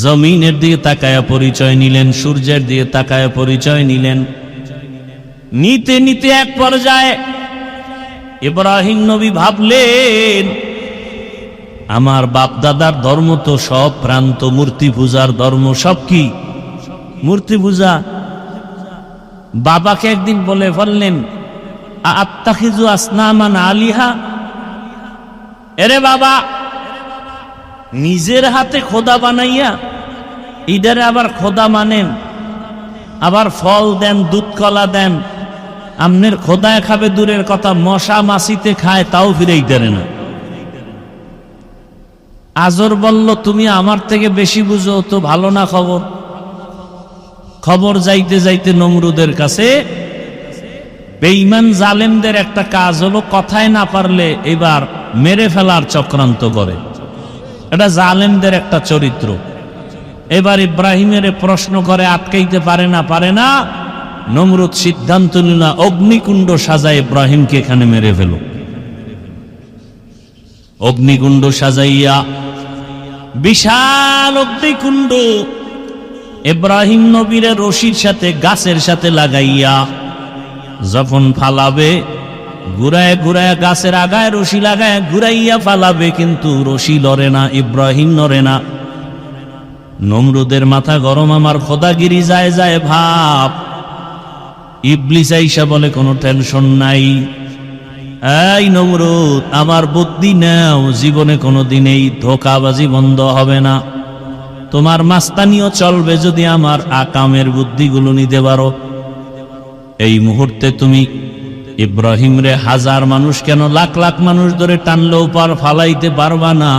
জমিনের দিকে তাকায়া পরিচয় নিলেন, সূর্যের দিকে তাকায়া পরিচয় নিলেন। নিতে নিতে এক পর্যায়ে ইব্রাহিম নবী ভাবলেন, আমার বাপ দাদার ধর্ম তো সব প্রান্ত মূর্তি পূজার ধর্ম। সব কি? মূর্তি পূজা। বাবাকে একদিন বলে ফেললেন, আত্তাখিযু আসনামান আলিহা। এরে বাবা, নিজের হাতে খোদা বানাইয়া ইদারে আবার খোদা মানেন, আবার ফল দেন, দুধ কলা দেন। আমনের খোদায় খাবে দূরের কথা, মশা মাছিতে খায়, তাও ফিরেই দেন না। আজর বলল, তুমি আমার থেকে বেশি বুঝো, তো ভালো না খবর। খবর যাইতে যাইতে নমরুদের কাছে। বেঈমান জালেমদের একটা কাজ হলো কথায় না পারলে এবার মেরে ফেলার চক্রান্ত করে। এটা জালেমদের একটা চরিত্র। এবার ইব্রাহিমের প্রশ্ন করে, আটকাইতে পারে না। নমরুদ সিদ্ধান্ত নিল, অগ্নিকুণ্ড সাজায় ইব্রাহিমকে এখানে মেরে ফেল। অগ্নিকুণ্ড সাজাইয়া, বিশাল অগ্নিকুণ্ড ইব্রাহিম নবীর রশির সাথে গাছের সাথে লাগাইয়া যখন ফালাবে, ঘুরায় ঘুরায় গাছের আগায় রশি লাগায় ঘুরাইয়া ফালাবে, কিন্তু রশি লড়ে না, ইব্রাহিম নড়ে না। নমরুদের মাথা গরম, আমার খোদাগিরি যায় যায় ভাব। ইবলিস আইসা বলে কোনো টেনশন নাই, এই নমরুদ আমার বুদ্ধি নাও, জীবনে কোনোদিন এই ধোঁকাবাজি বন্ধ হবে না, তোমার মাস্তানিও চলবে যদি আমার আকামের বুদ্ধিগুলো নিতে পারো। এই মুহূর্তে তুমি ইব্রাহিম রে হাজার মানুষ কেন লাখ লাখ মানুষ ধরে টানলেও পার ফালাইতে পারবা না,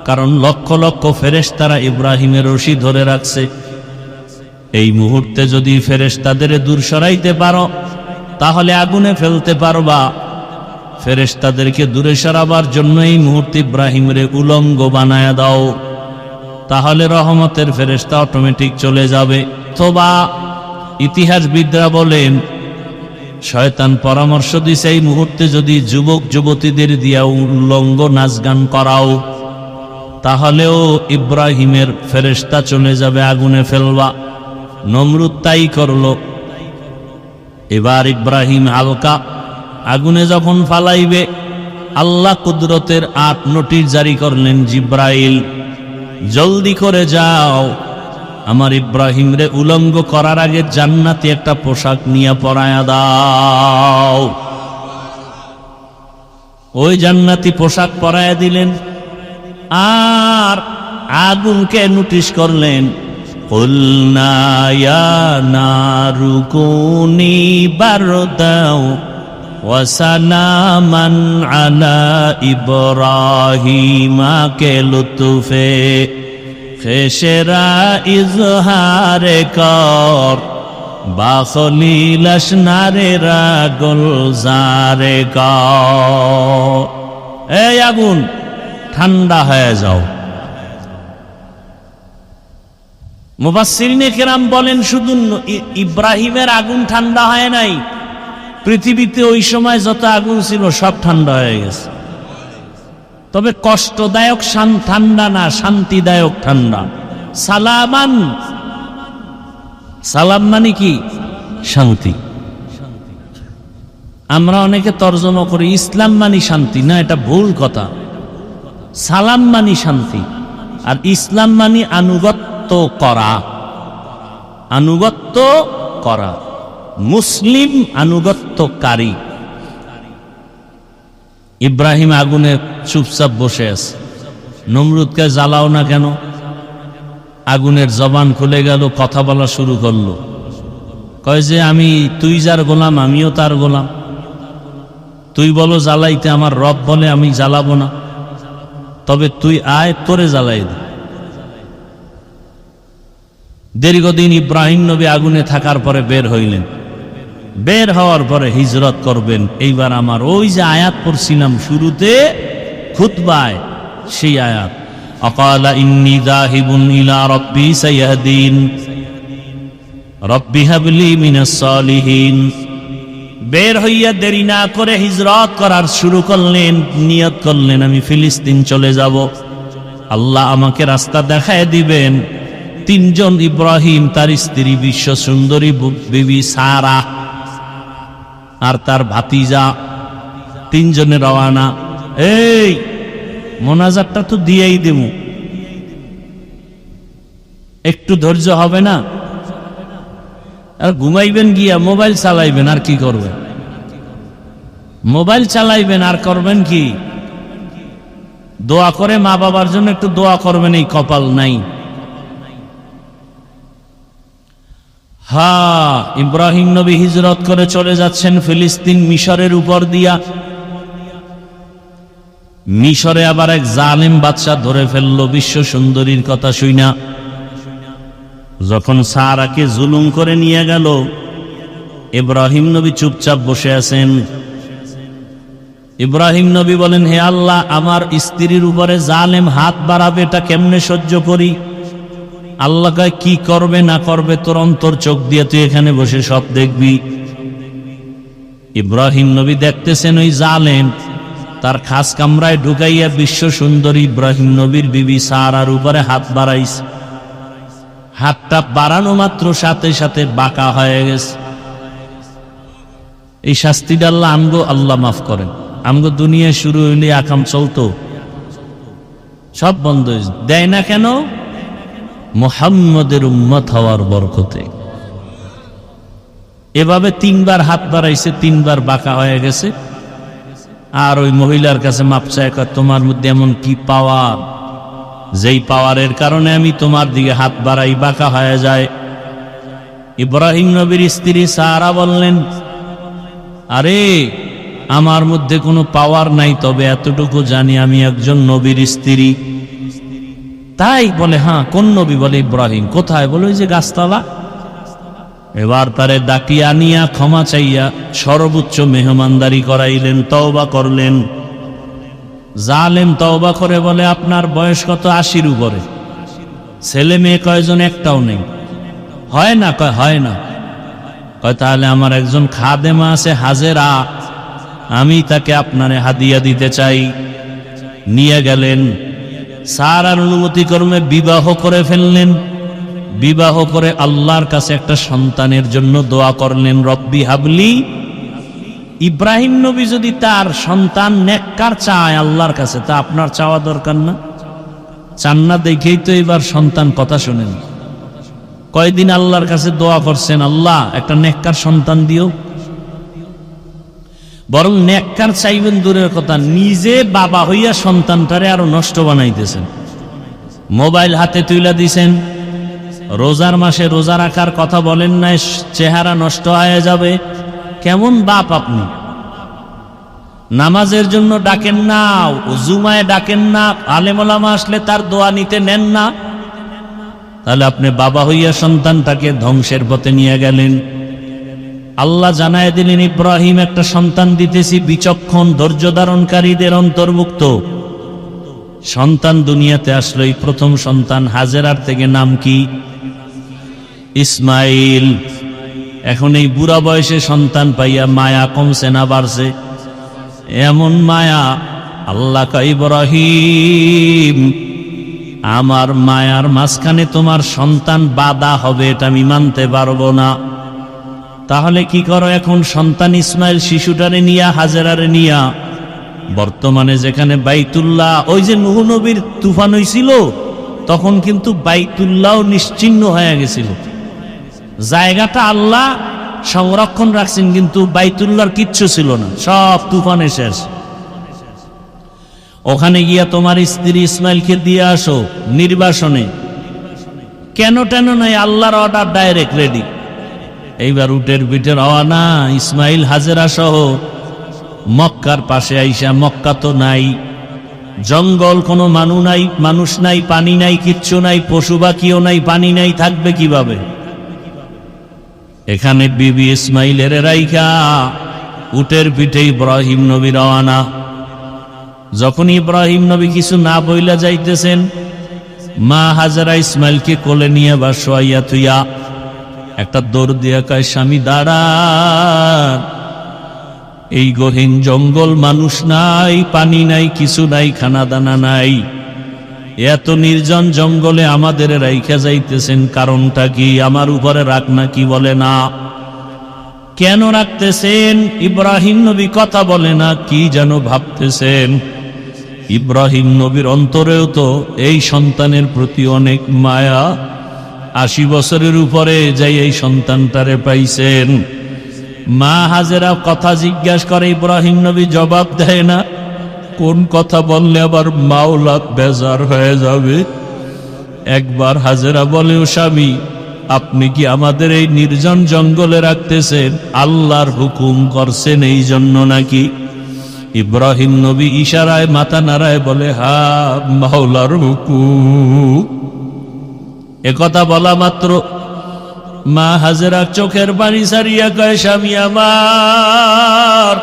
কারণ লক্ষ লক্ষ ফেরেশতারা ইব্রাহিমের রশি ধরে রাখছে। এই মুহূর্তে যদি ফেরেশতাদের দূর সরাইতে পারো তাহলে আগুনে ফেলতে পারবা। ফেরেশতাদেরকে দূরে সরাবার জন্য এই মুহূর্তে ইব্রাহিম রে উলঙ্গ বানায়া দাও, তাহলে রহমতের ফেরেশতা অটোমেটিক চলে যাবে। তোবা ইতিহাসবিদরা বলেন শয়তান পরামর্শ দিছে এই মুহূর্তে যদি যুবক যুবতীদের দিয়া উলঙ্গ নাচ গান করাও তাহলেও ইব্রাহিমের ফেরেশতা চলে যাবে, আগুনে ফেলবা। নমরুদ তাই করলো। এবার ইব্রাহিম হালকা আগুনে যখন ফালাইবে, আল্লাহ কুদরতের 8 নোটিশ জারি করলেন, জিব্রাইল জলদি করে যাও, আমার ইব্রাহিম রে উলঙ্গ করার আগে জান্নাতি একটা পোশাক নিয়ে পরায়া দাও। ওই জান্নাতি পোশাক পরায়া দিলেন, আর আগুনকে নোটিশ করলেন, কুলনা ইয়া নারু কুনি বারদাও ওয়া সালামান আলা ইব্রাহিমা কে লুতুফে খেসেরা ইজহারে কর বাখলিল আসনারে রাগল জারে কর। এই আগুন ঠান্ডা হয়ে যাও। মুফাসসিরিনে কেরাম বলেন শুধু ইব্রাহিমের আগুন ঠান্ডা হয় নাই, পৃথিবীতে ওই সময় যত আগুন ছিল সব ঠান্ডা হয়ে গেছে। তবে কষ্টদায়ক ঠান্ডা না, শান্তিদায়ক ঠান্ডা। সালামান, সালাম মানে কি? শান্তি। আমরা অনেকে তর্জমা করি ইসলাম মানে শান্তি, না, এটা ভুল কথা। সালাম মানে শান্তি, আর ইসলাম মানে আনুগত্য করা। আনুগত্য করা, মুসলিম আনুগত্যকারী। ইব্রাহিম আগুনে চুপচাপ বসে আছে। নমরুদকে জ্বালাও না কেন? আগুনের জবান খুলে গেল, কথা বলা শুরু করলো। কয় যে তুই যার গোলাম আমিও তার গোলাম, তুই বলো জ্বালাইতে, আমার রব বলে আমি জ্বালাবো না, তবে তুই আয়, তোরে জ্বালাই দে। দীর্ঘদিন ইব্রাহিম নবী আগুনে থাকার পরে বের হইলেন। বের হওয়ার পরে হিজরত করবেন। এইবার আমার ওই যে আয়াত পড়ছিলাম শুরুতে খুতবায়, সেই আয়াত, আকালা ইন্নী যাহিবুন ইলা রাব্বি সায়াহদিন রব্বি হাবলি মিনাস সালিহিন। বের হইয়া দেরি না করে হিজরত করার শুরু করলেন, নিয়ত করলেন আমি ফিলিস্তিন চলে যাব, আল্লাহ আমাকে রাস্তা দেখায় দিবেন। 3 জন, ইব্রাহিম, তার স্ত্রী বিশ্ব সুন্দরী বিবি সারা আর তার ভাতিজা, 3 জনে রওয়ানা। এই মোনাজাতটা তো দিয়েই দেবো, একটু ধৈর্য হবে না? আর ঘুমাইবেন গিয়া মোবাইল চালাইবেন, আর কি করবেন? মোবাইল চালাইবেন আর করবেন কি? দোয়া করে মা বাবার জন্য একটু দোয়া করবেন, এই কপাল নাই। ইব্রাহিম নবী হিজরত করে চলে যাচ্ছেন ফিলিস্তিন, মিশরের উপর দিয়া। মিশরে আবার এক জালেম বাদশা ধরে ফেললো বিশ্ব সুন্দরীর কথা শুইনা। যখন সারাকে জুলুম করে নিয়ে গেল, ইব্রাহিম নবী চুপচাপ বসে আছেন। ইব্রাহিম নবী বলেন, হে আল্লাহ, আমার স্ত্রীর উপরে জালেম হাত বাড়াবে, এটা কেমনে সহ্য করি? আল্লাহ কয়, কি করবে না করবে তোর অন্তর চোখ দিয়ে তুই এখানে বসে সব দেখবি। ইব্রাহিম নবী দেখতেছেন ওই জালেম তার খাস কামরায় ঢুকাইয়া বিশ্ব সুন্দরী ইব্রাহিম নবীর বিবি সারার উপরে হাত বাড়াইছে। হাতটা বাড়ানো মাত্র সাথে সাথে বাঁকা হয়ে গেছে। এই শাস্তিটা আল্লাহ আমগো, আল্লাহ মাফ করেন, আমগো দুনিয়া শুরু হইলে আকাম চলতো, সব বন্ধ হয়েছে। দেয় না কেন? মুহাম্মদের উম্মত হওয়ার বরকতে। এভাবে 3 বার হাত বাড়াইছে, 3 বার বাঁকা হয়ে গেছে। আর ওই মহিলার কাছে মাপ চায়, তোমার মধ্যে এমন কি পাওয়ার, যেই পাওয়ারের কারণে আমি তোমার দিকে হাত বাড়াই বাঁকা হয়ে যায়। ইব্রাহিম নবীর স্ত্রী সারা বললেন, আরে আমার মধ্যে কোনো পাওয়ার নাই, তবে এতটুকু জানি আমি একজন নবীর স্ত্রী। তাই বলে, হ্যাঁ কোন নবী? বলে ইব্রাহিম। কোথায়? বলে ওই যে গাছতলা। এবার তারে ডাকিয়া আনিয়া ক্ষমা চাইয়া সর্বোচ্চ মেহমানদারি করাইলেন, তওবা করলেন। জালেম তওবা করে বলে, আপনার বয়স কত? 80-র উপরে। ছেলে মেয়ে কয়জন? একটাও নেই। হয় না? কয় হয় না। কয় তাহলে আমার একজন খাদেমা আছে হাজেরা, আমি তাকে আপনারে হাদিয়া দিতে চাই। নিয়ে গেলেন। সারার অনুমতি ক্রমে বিবাহ করে ফেললেন। বিবাহ করে আল্লাহর কাছে একটা সন্তানের জন্য দোয়া করলেন, রব্বি হাবলি। ইব্রাহিম নবী যদি তার সন্তান নেককার চায় আল্লাহর কাছে, তা আপনার চাওয়া দরকার না? চান না দেখেই তো এবার সন্তান কথা শোনেন। কয়দিন আল্লাহর কাছে দোয়া করছেন, আল্লাহ একটা নেককার সন্তান দিও। বরং নেককার চাইবেন দূরের কথা, নিজে বাবা হইয়া সন্তানটারে আরো নষ্ট বানাইতেছেন। মোবাইল হাতে তুইলা দিছেন, রোজার মাসে রোজা রাখার কথা বলেন নাই, চেহারা নষ্ট হয়ে যাবে। কেমন বাপ আপনি? নামাজের জন্য ডাকেন না, জুমায় ডাকেন না, আলেম ওলামা আসলে তার দোয়া নিতে নেন না। তাহলে আপনি বাবা হইয়া সন্তানটাকে ধ্বংসের পথে নিয়ে গেলেন। আল্লাহ জানায় দিলেন, ইব্রাহিম একটা সন্তান দিতেছি, বিচক্ষণ ধৈর্য ধারণকারীদের অন্তর্ভুক্ত। সন্তান দুনিয়াতে আসলো, এই প্রথম সন্তান হাজেরার থেকে নাম কি? ইসমাইল। এখন এই বুড়া বয়সে সন্তান পাইয়া মায়া কমছে না বাড়ছে? এমন মায়া। আল্লাহ কয়, ইব্রাহিম আমার মায়ার মাঝখানে তোমার সন্তান বাধা হবে, এটা আমি মানতে পারবো না। তাহলে কি করো এখন? সন্তান ইসমাইল শিশুটারে নিয়া, হাজেরারে নিয়া, বর্তমানে যেখানে বাইতুল্লাহ, ওই যে নূহ নবীর তুফান হইছিল তখন কিন্তু বাইতুল্লাহ নিশ্চিহ্ন হয়ে গেছিল। জায়গাটা আল্লাহ সংরক্ষণ রাখছেন, কিন্তু বাইতুল্লাহর কিচ্ছু ছিল না, সব তুফানে শেষ। ওখানে গিয়া তোমার স্ত্রী ইসমাইলকে দিয়ে আসো নির্বাসনে। কেন টেন নাই, আল্লাহর অর্ডার ডাইরেক্ট রেডি। এইবার উটের পিঠে রওয়ানা, ইসমাইল হাজেরা সহ মক্কার পাশে আইসা। মক্কা তো নাই, জঙ্গল, কোনো মানুষ নাই, পানি নাই, কিচ্ছু নাই, পশু পাখিও নাই, পানি নাই, থাকবে কিভাবে? এখানে বিবি ইসমাইলের রাইখা উটের পিঠে ইব্রাহিম নবী রওয়ানা। যখন ইব্রাহিম নবী কিছু না বইলা যাইতেছেন, মা হাজেরা ইসমাইলকে কোলে নিয়ে বা শোয়াইয়া থুইয়া একটা দৌড় দিয়া কয়, স্বামী দাঁড়ান, এই গহীন জঙ্গল, মানুষ নাই, পানি নাই, কিছু নাই, খানা দানা নাই, এত নির্জন জঙ্গলে আমাদের রাইখা যাইতেছেন, কারণটা কি? আমার উপরে রাগ না কি? বলে না। কেন রাখতেছেন? ইব্রাহিম নবী কথা বলে না, কি যেন ভাবতেছেন। ইব্রাহিম নবীর অন্তরেও তো এই সন্তানের প্রতি অনেক মায়া। 80 বছরের উপরে যাই এই সন্তানটারে পাইছেন। মা হাজেরা কথা জিজ্ঞাসা করে, ইব্রাহিম নবী জবাব দেয় না। কোন কথা বললে আবার মাওলা বেজার হয়ে যাবে। একবার হাজেরা বলে, ও স্বামী, আপনি কি আমাদের এই নির্জন জঙ্গলে রাখতেছেন আল্লাহর হুকুম করছেন এই জন্য নাকি? ইব্রাহিম নবী ইশারায় মাথা নাড়ায় বলে, হ্যাঁ মাওলার হুকুম। একথা বলা মাত্র মা হাজেরা চোখের পানি সারিয়া কয়, স্বামী আমার,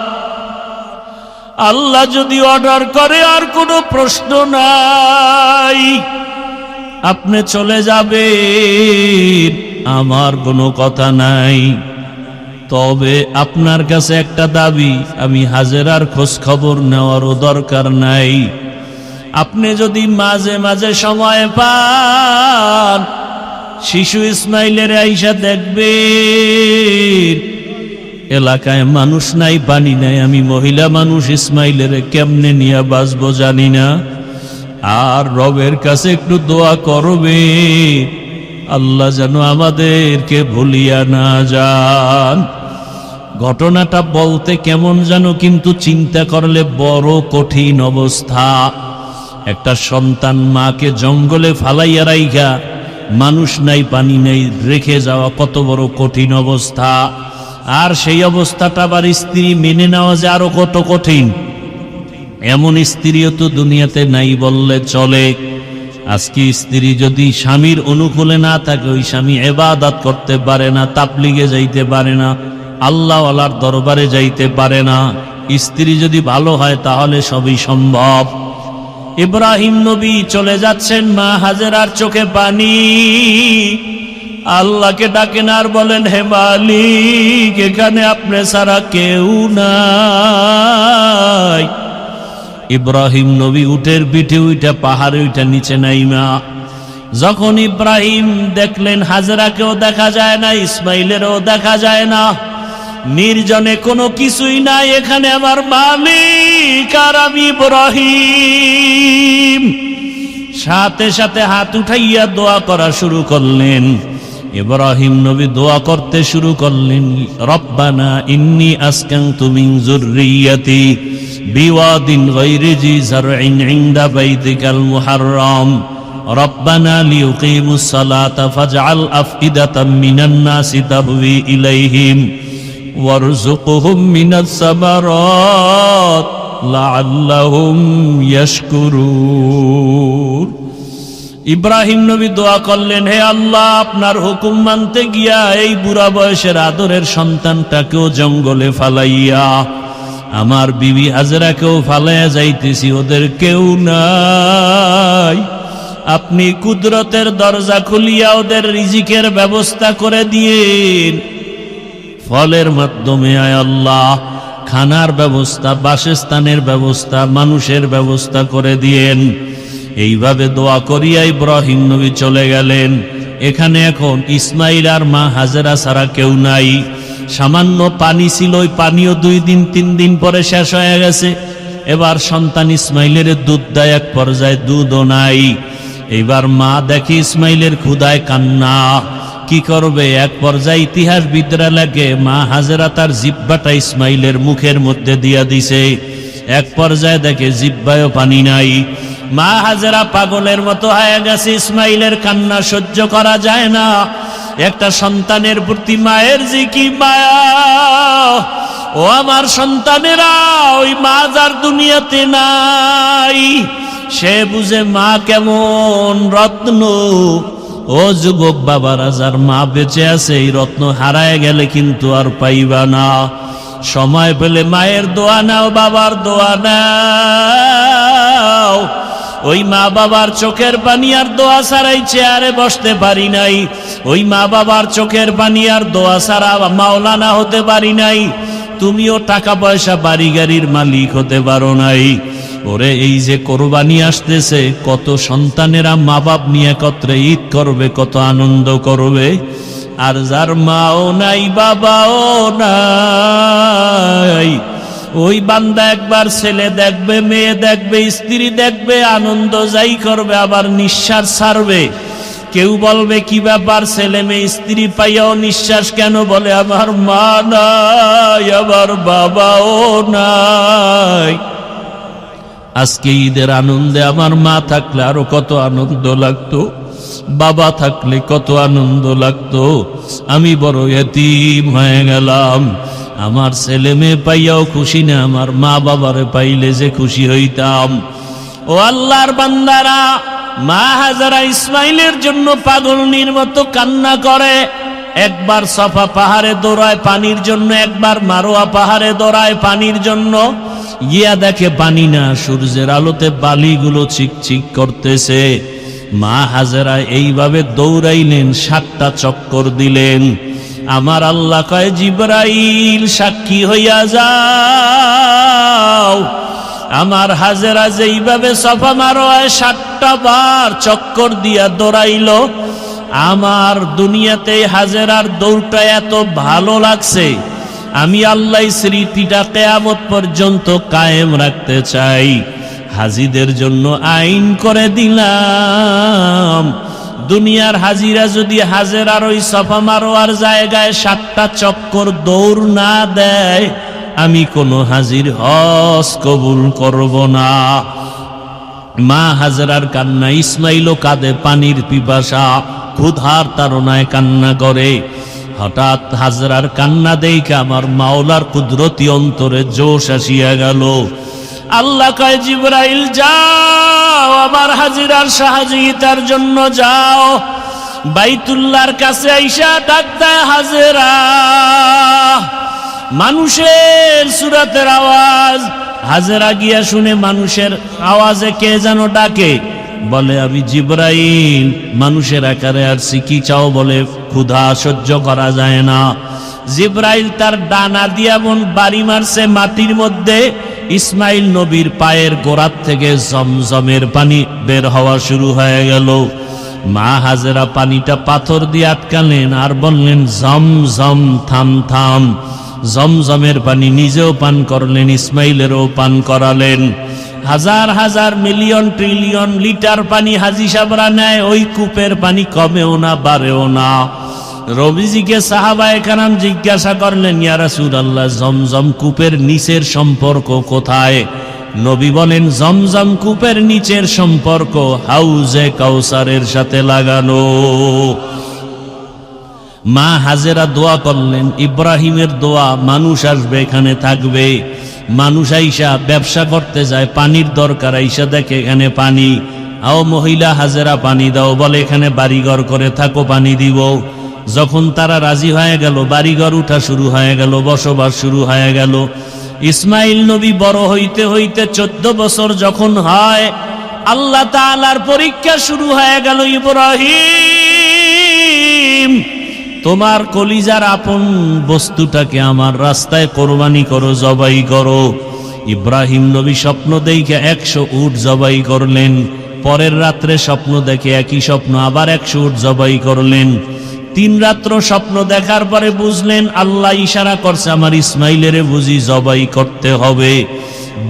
আল্লাহ যদি অর্ডার করে আর কোনো প্রশ্ন নাই, আপনি চলে যাবেন, আমার কোনো কথা নাই। তবে আপনার কাছে একটা দাবি, আমি হাজেরার খোঁজ খবর নেওয়ারও দরকার নাই। আপনি যদি মাঝে মাঝে সময় পান, শিশু ইসমাইলের আইসা দেখবেন, এলাকায় মানুষ নাই, পানি নাই, আমি মহিলা মানুষ, ইসমাইলের কেমনে নিয়ে বাঁচবো জানি না। আর রবের কাছে একটু দোয়া করবে, আল্লাহ যেন আমাদেরকে ভুলিয়া না যান। ঘটনাটা বলতে কেমন যেন, কিন্তু চিন্তা করলে বড় কঠিন অবস্থা। একটা সন্তান মাকে জঙ্গলে ফালাইয়া রাইখা, মানুষ নাই পানি নেই, রেখে যাওয়া কত বড় কঠিন অবস্থা। আর সেই অবস্থাটা আবার স্ত্রী মেনে নেওয়া যে আরো কত কঠিন। এমন স্ত্রীও তো দুনিয়াতে নাই বললে চলে। আজকে স্ত্রী যদি স্বামীর অনুকূলে না থাকে, ওই স্বামী ইবাদত করতে পারে না, তাবলিগে যাইতে পারে না, আল্লাহওয়ালার দরবারে যাইতে পারে না। স্ত্রী যদি ভালো হয় তাহলে সবই সম্ভব। ইব্রাহিম নবী চলে যাচ্ছেন, মা হাজেরার চোখে পানি। আল্লাহকে ডাকেন আর বলেন, হে মালিক, এখানে আপনি ছাড়া কেউ নাই। ইব্রাহিম নবী উটের পিঠে উইটা পাহাড়ে উইটা নিচে নাইমা, যখন ইব্রাহিম দেখলেন হাজেরাকেও দেখা যায় না, ইসমাইলেরও দেখা যায় না, নির্জনে কোনো কিছুই নাই, এখানে আমার মালিক আর আমি ইব্রাহিম। সাথে সাথে হাত উঠাইয়া দোয়া করা শুরু করলেন। ইব্রাহিম নবী দোয়া করতে শুরু করলেন, রব্বানা ইন্নী আসকানতু মিন যুররিয়াতি বিওয়াদিন গায়রি জি যারইন ইনদা বাইতিকাল মুহাররম রব্বানা লিয়ুকিমুস সালাতা ফাজআল আফইদাতাম মিনান নাসি তাহওয়ি ইলাইহিম ওয়ারযুকহুম মিনাস সামারাত লাআল্লাহুম ইয়াশকুরুন। ইব্রাহিম নবী দোয়া করলেন, হে আল্লাহ, আপনার হুকুম মানতে গিয়া এই বুড়া বয়সের আদরের সন্তানটাকেও জঙ্গলে ফালাইয়া, আমার বিবি হাজেরাকেও ফালাইয়া যাইতেছি, ওদের কেউ নাই। আপনি কুদরতের দরজা খুলিয়া ওদের রিজিকের ব্যবস্থা করে দিয়েন। ফলের মাধ্যমে আয় আল্লাহ খানার ব্যবস্থা, বাসস্থানের ব্যবস্থা, মানুষের ব্যবস্থা করে দিয়েন। এইভাবে দোয়া করিয়া ইব্রাহিম নবী চলে গেলেন। এখানে এখন ইসমাইল আর মা হাজেরা ছাড়া কেউ নাই। সামান্য পানি ছিল, ওই পানিও 2 দিন 3 দিন পরে শেষ হয়ে গেছে। এবার সন্তান ইসমাইলের দুধ দেয়, এক পর্যায়ে দুধও নাই। এইবার মা দেখে ইসমাইলের ক্ষুধায় কান্না, কি করবে? এক পর্যায়ে ইতিহাসবিদরা লাগে মা হাজেরা তার জিহ্বাটা ইসমাইলের মুখের মধ্যে দিয়া দিছে। এক পর্যায়ে দেখে জিহ্বায়ও পানি নাই। মা হাজেরা পাগলের মতো হয়ে গেছে, ইসমাইলের কান্না সহ্য করা যায় না। একটা সন্তানের প্রতি মায়ের যে কি মায়া! ও আমার সন্তানেরা, ওই মা যার দুনিয়াতে নাই, সে বুঝে মা কেমন রত্ন। ও যুবক বাবারা, যার মা বেঁচে আছে, এই রত্ন হারায় গেলে কিন্তু আর পাইবা না। সময় পেলে মায়ের দোয়া নাও, বাবার দোয়া নাও। ওই মা বাবার চোখের পানি আর দোয়া ছাড়াই চেয়ারে বসতে পারি নাই। ওই মা বাবার চোখের পানি আর দোয়া ছাড়া মাওলানা হতে পারি নাই। তুমিও টাকা পয়সা বাড়ি গাড়ির মালিক হতে পারো নাই। ওরে, এই যে কোরবানি আসতেছে, কত সন্তানেরা মা বাপ নিয়ে একত্রে ঈদ করবে, কত আনন্দ করবে। আর যার মাও নাই, বাবাও নাই, ওই বান্দা একবার ছেলে দেখবে, মেয়ে দেখবে, স্ত্রী দেখবে, আনন্দ যাই করবে, আবার নিঃশ্বাস ছাড়বে। কেউ বলবে, কি ব্যাপার, ছেলে মেয়ে স্ত্রী পাইয়াও নিঃশ্বাস কেন? বলে, আমার মা নাই, আমার বাবাও নাই। আজকে ঈদের আনন্দে আমার মা থাকলে আরো কত আনন্দ লাগতো, বাবা থাকলে কত আনন্দ লাগতো। আমি বড় এতিম হয়ে গেলাম। আমার ছেলে মেয়ে পাইয়াও খুশি না, আমার মা বাবারে পাইলে যে খুশি হইতাম। ও আল্লাহর বান্দারা, মা হাজেরা ইসমাইলের জন্য পাগলনির মতো কান্না করে। একবার সফা পাহাড়ে দৌড়ায় পানির জন্য, একবার মারোয়া পাহাড়ে দৌড়ায় পানির জন্য। গিয়া দেখে পানি না, সূর্যের আলোতে বালিগুলো চিকচিক করতেছে। মা হাজেরা এইভাবে দৌড়াইলেন, 7টা চক্কর দিলেন। আমার আল্লাহ কয়, জিবরাইল সাক্ষী হইয়া যাও। আমার হাজেরা যেইভাবে সফা মারোয়ায় 7টা বার চক্কর দিয়া দৌড়াইল, আমার দুনিয়াতে হাজেরার দৌড়টা এত ভালো লাগছে, আমি আল্লাহ স্মৃতিটা কিয়ামত পর্যন্ত কায়েম রাখতে চাই। হাজিদের জন্য আইন করে দিলাম, দুনিয়ার হাজিরা যদি হাজেরার ওই সাফা মারোয়ার জায়গায় 7টা চক্কর দৌড় না দেয়, আমি কোনো হাজির হজ কবুল করব না। মা হাজেরার কান্না, ইসমাইলও কাঁদে, পানির পিপাসা, ক্ষুধার তাড়নায় কান্না করে। হঠাৎ হাজেরার কান্না দেখে আমার মাওলার কুদরতি অন্তরে জোশ আসিয়া গেল। আল্লাহ কয়, জিবরাইল যাও, আমার হাজিরার সহযোগিতার জন্য যাও। বাইতুল্লাহর কাছে আইসা ডাক দেয় হাজেরা। মানুষের সুরাতের আওয়াজ। হাজেরা গিয়া শুনে মানুষের আওয়াজে কে যেন ডাকে, বলে আমি জিবরাইল, মানুষের আকারে আসছি, কি চাও? বলে ক্ষুধা সহ্য করা যায় না। জিবরাইল তার ডানা দিয়া এমন বাড়ি মারছে মাটির মধ্যে, ইসমাইল নবীর পায়ের গোড়ার থেকে জমজমের পানি বের হওয়া শুরু হয়ে গেল। মা হাজেরা পানিটা পাথর দিয়ে আটকালেন আর বললেন, জমজম থাম থাম। জমজমের পানি নিজেও পান করলেন, ইসমাইলেরও পান করালেন। হাজার হাজার মিলিয়ন ট্রিলিয়ন লিটার পানি হাজি সাবরা নেয়, ওই কূপের পানি কমেও না বাড়েও না। রবিজিকে সাহাবায়ে কেরাম জিজ্ঞাসা করলেন, ইয়া রাসূলুল্লাহ, জমজম কূপের নিচের সম্পর্ক কোথায়? নবী বলেন, জমজম কূপের নিচের সম্পর্ক হাউজে কাউসারের সাথে লাগানো। মা হাজেরা দোয়া করলেন, ইব্রাহিমের দোয়া, মানুষ আসবে এখানে থাকবে। মানুষ আইসা ব্যবসা করতে যায়, পানির দরকার, আইসা দেখে এখানে পানি। আও মহিলা হাজেরা পানি দাও, বলে এখানে বাড়িঘর করে থাকো, পানি দিব। যখন তারা রাজি হয়ে গেল, বাড়িঘর উঠা শুরু হয়ে গেল, বসবাস শুরু হয়ে গেল। ইসমাইল নবী বড় হইতে হইতে 14 বছর যখন হয়, আল্লাহ তাআলার পরীক্ষা শুরু হয়ে গেল। ইব্রাহিম, তোমার কলিজার আপন বস্তুটাকে আমার রাস্তায় কোরবানি করো, জবাই করো। ইব্রাহিম নবী স্বপ্ন দেখে 100 উট জবাই করলেন। পরের রাত্রে স্বপ্ন দেখে একই স্বপ্ন, আবার 100 উট জবাই করলেন। 3 রাত্র স্বপ্ন দেখার পরে বুঝলেন আল্লাহ ইশারা করছে আমার ইসমাইলের বুঝি জবাই করতে হবে।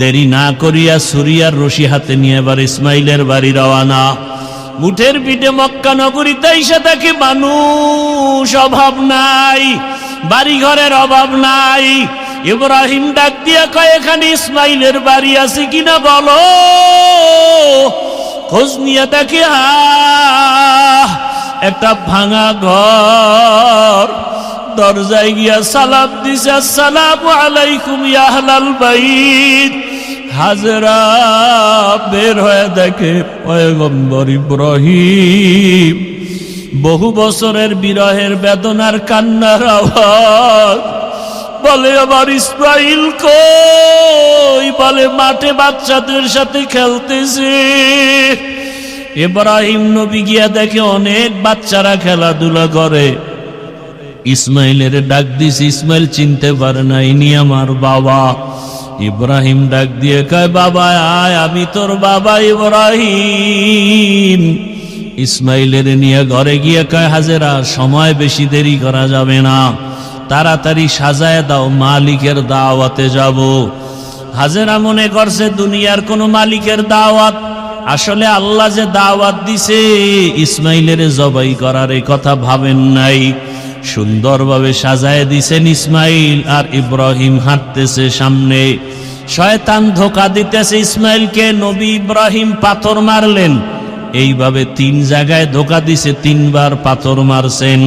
দেরি না করিয়া সুরিয়ার রশি হাতে নিয়ে এবার ইসমাইলের বাড়ি রওয়ানা। মুঠের পিঠে মক্কা নগরীতে এসে দেখে মানুষ, অভাব নাই, বাড়ি ঘরের অভাব নাই। ইব্রাহিম ডাক দিয়া কয়, এখানে ইসমাইলের বাড়ি আছে কিনা বলো। খোঁজ নিয়ে দেখে একটা ভাঙা ঘর। দরজায় গিয়া সালাম দিছে, আসসালামু আলাইকুম ইয়া আহলাল বাইত। হাজেরা বের হয়ে দেখে পয়গম্বর ইব্রাহিম। বহু বছরের বিরহের বেদনার কান্নার আওয়াজ। বলে আমার ইসমাইল কই? বলে মাঠে বাচ্চাদের সাথে খেলতেছে। ইব্রাহিম নবী গিয়া দেখে অনেক বাচ্চারা খেলাধুলা করে। ইসমাইলের ডাক দিছে, ইসমাইল চিনতে পারে না ইনি আমার বাবা। ইব্রাহিম ডাক দিয়ে কয়, বাবা আয়, আমি তোর বাবা ইব্রাহিম। ইসমাইলের নিয়ে ঘরে গিয়ে কয়, হাজেরা সময় বেশি দেরি করা যাবে না, তাড়াতাড়ি সাজায় দাও, মালিকের দাওয়াতে যাব। হাজেরা মনে করছে দুনিয়ার কোন মালিকের দাওয়াত। আসলে আল্লাহ যে দাওয়াত দিছে ইসমাইলের জবাই করার, এই কথা ভাবেন নাই। সুন্দরভাবে সাজায় দিছেন। ইসমাইল আর ইব্রাহিম হাঁটতেছে সামনে। শয়তান ধোঁকা দিতেছে ইসমাইলকে। নবী ইব্রাহিম পাথর মারলেন, এইভাবে 3 জায়গায় ধোঁকা দিছে, 3 বার পাথর মারছেন।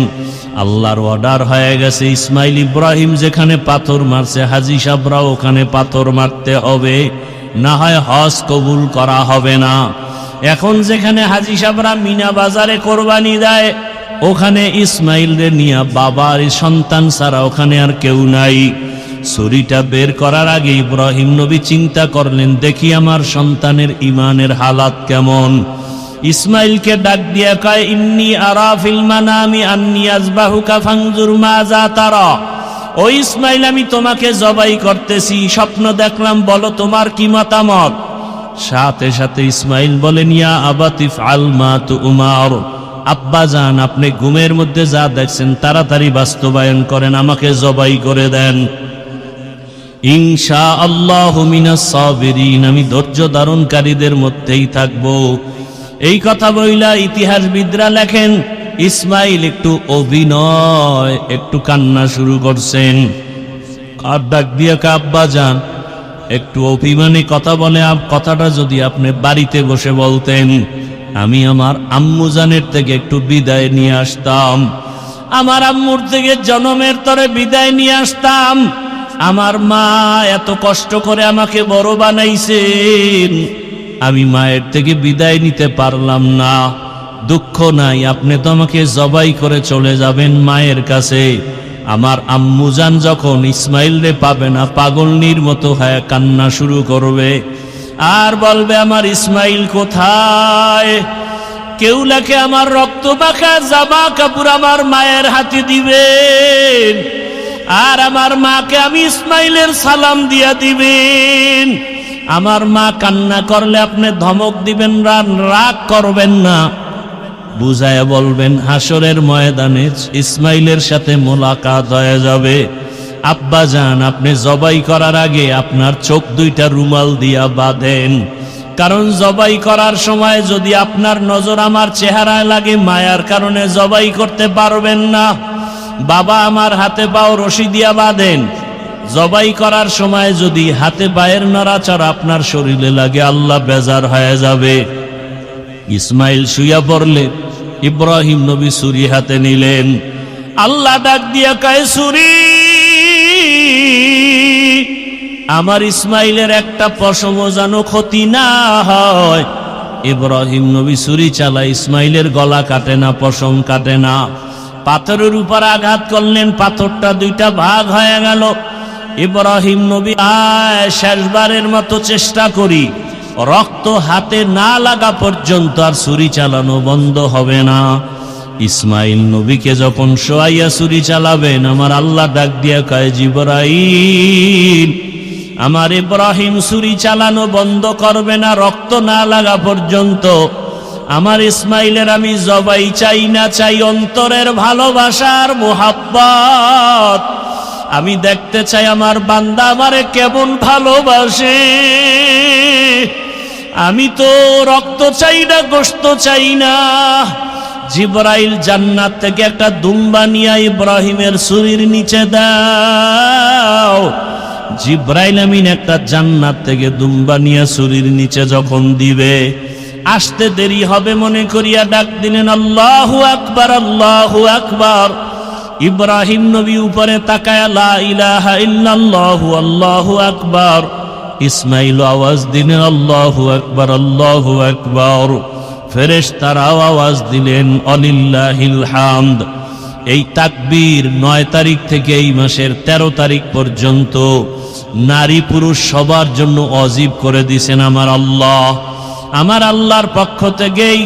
আল্লাহর অর্ডার হয়ে গেছে, ইসমাইল ইব্রাহিম যেখানে পাথর মারছে হাজী সাবরা ওখানে পাথর মারতে হবে, না হয় হজ কবুল করা হবে না। এখন যেখানে হাজী সাবরা মিনা বাজারে কোরবানি দেয়, ওখানে ইসমাইলের নিয়া বাবার সন্তান ছাড়া ওখানে আর কেউ নাই। ছুরিটা বের করার আগে ইব্রাহিম নবী চিন্তা করলেন, দেখি আমার সন্তানের ইমানের হালাত কেমন। ইসমাইলকে ডাক দিয়া কয়, ইন্নী আরা ফিল মানামি আন্নী আযবাহুকা ফানজুর মাযা তারা। ও ইসমাইল, আমি তোমাকে জবাই করতেছি, স্বপ্ন দেখলাম, বলো তোমার কি মতামত। সাথে সাথে ইসমাইল বলেন, ইয়া আবাতি ফাল মা তুমার। আব্বা জান, আপনি ঘুমের মধ্যে যা দেখছেন তাড়াতাড়ি বাস্তবায়ন করেন, আমাকে জবাই করে দেন। ইনশাআল্লাহু মিনাস সাবিরিন, আমি ধৈর্য ধারণকারীদের মধ্যেই থাকব। এই কথা বইলা ইতিহাসবিদরা লেখেন ইসমাইল একটু অভিনয়, একটু কান্না শুরু করছেন। আর ডাক দিয়া আব্বা যান, একটু অভিমানী কথা বলে, কথাটা যদি আপনি বাড়িতে বসে বলতেন, আমি আমার আম্মু জানের থেকে একটু বিদায় নিয়ে আসতাম, আমার আম্মুর থেকে জনমের তরে বিদায় নিয়ে আসতাম। আমার মা এত কষ্ট করে আমাকে বড় বানাইছেন, আমি মায়ের থেকে বিদায় নিতে পারলাম না। দুঃখ নাই, আপনি তো আমাকে জবাই করে চলে যাবেন মায়ের কাছে। আমার আম্মুজান যখন ইসমাইল রে পাবে না, পাগলনির মতো হয়ে কান্না শুরু করবে আর বলবে আমার ইসমাইল কোথায়। কেউ লেখে আমার রক্ত মাখা জামা কাপড় আমার মায়ের হাতে দিবেন, আর আমার মাকে আমি ইসমাইলের সালাম দিয়া দিবেন। আমার মা কান্না করলে আপনি ধমক দিবেন, রাগ করবেন না, বুঝায় বলবেন হাসরের ময়দানে ইসমাইলের সাথে মোলাকাত হয়ে যাবে। আব্বা যান, আপনি জবাই করার আগে আপনার চোখ দুইটা রুমাল দিয়া বাঁধেন, কারণ জবাই করার সময় যদি আপনার নজর আমার চেহারায় লাগে, মায়ার কারণে জবাই করতে পারবেন না। বাবা, আমার হাতে পাও রশি দিয়া বাঁধেন। জবাই করার সময় যদি হাতে পায়ের নড়াচড়া আপনার শরীরে লাগে, আল্লাহ বেজার হয়ে যাবে। ইসমাইল শুইয়া পড়লে ইব্রাহিম নবী ছুরি হাতে নিলেন। আল্লাহ ডাক দিয়া কয়, ছুরি, আমার ইসমাইলের একটা পশমও যেন ক্ষতি না হয়। ইব্রাহিম নবী ছুরি চালায়, ইসমাইলের গলা কাটে না, পশম কাটে না। পাথরের উপর আঘাত করলেন, পাথরটা দুইটা ভাগ হয়ে গেল। ইব্রাহিম নবী শেষবারের মতো চেষ্টা করি, রক্ত হাতে না লাগা পর্যন্ত আর ছুরি চালানো বন্ধ হবে না। ইসমাইল নবীকে যখন শোয়াইয়া ছুরি চালাবেন, আমার আল্লাহ ডাক দিয়া কয়, জিবরাইল, আমার ইব্রাহিম ছুরি চালানো বন্ধ করবে না রক্ত না লাগা পর্যন্ত। আমার ইসমাইলের আমি জবাই চাই না, চাই অন্তরের ভালোবাসার মোহাব্বত। আমি দেখতে চাই আমার বান্দা আমারে কেমন ভালোবাসে। আমি তো রক্ত চাই না, গোশত চাই না। জিবরাইল জান্নাত থেকে একটা দুম্বা নিয়ে ইব্রাহিমের ছুরির নিচে দাও। জিবরাইল আমিন একটা জান্নাত থেকে দুম্বা নিয়ে ছুরির নিচে যখন দিবে, আসতে দেরি হবে মনে করিয়া ডাক দিলেন, আল্লাহু আকবার, আল্লাহু আকবার। ইব্রাহিম নবী উপরে তাকায়া লা ইলাহা ইল্লাল্লাহু আল্লাহু আকবার। ইসমাইল আওয়াজ দিলেন, আল্লাহু আকবার, আল্লাহু আকবার। ফেরেশতারাও আওয়াজ দিলেন, আলিল্লাহিল হামদ। এই তাকবীর 9 তারিখ থেকে এই মাসের 13 তারিখ পর্যন্ত নারী পুরুষ সবার জন্য ওয়াজিব করে দিয়েছেন আমার আল্লাহ। আমার আল্লাহর পক্ষ থেকেই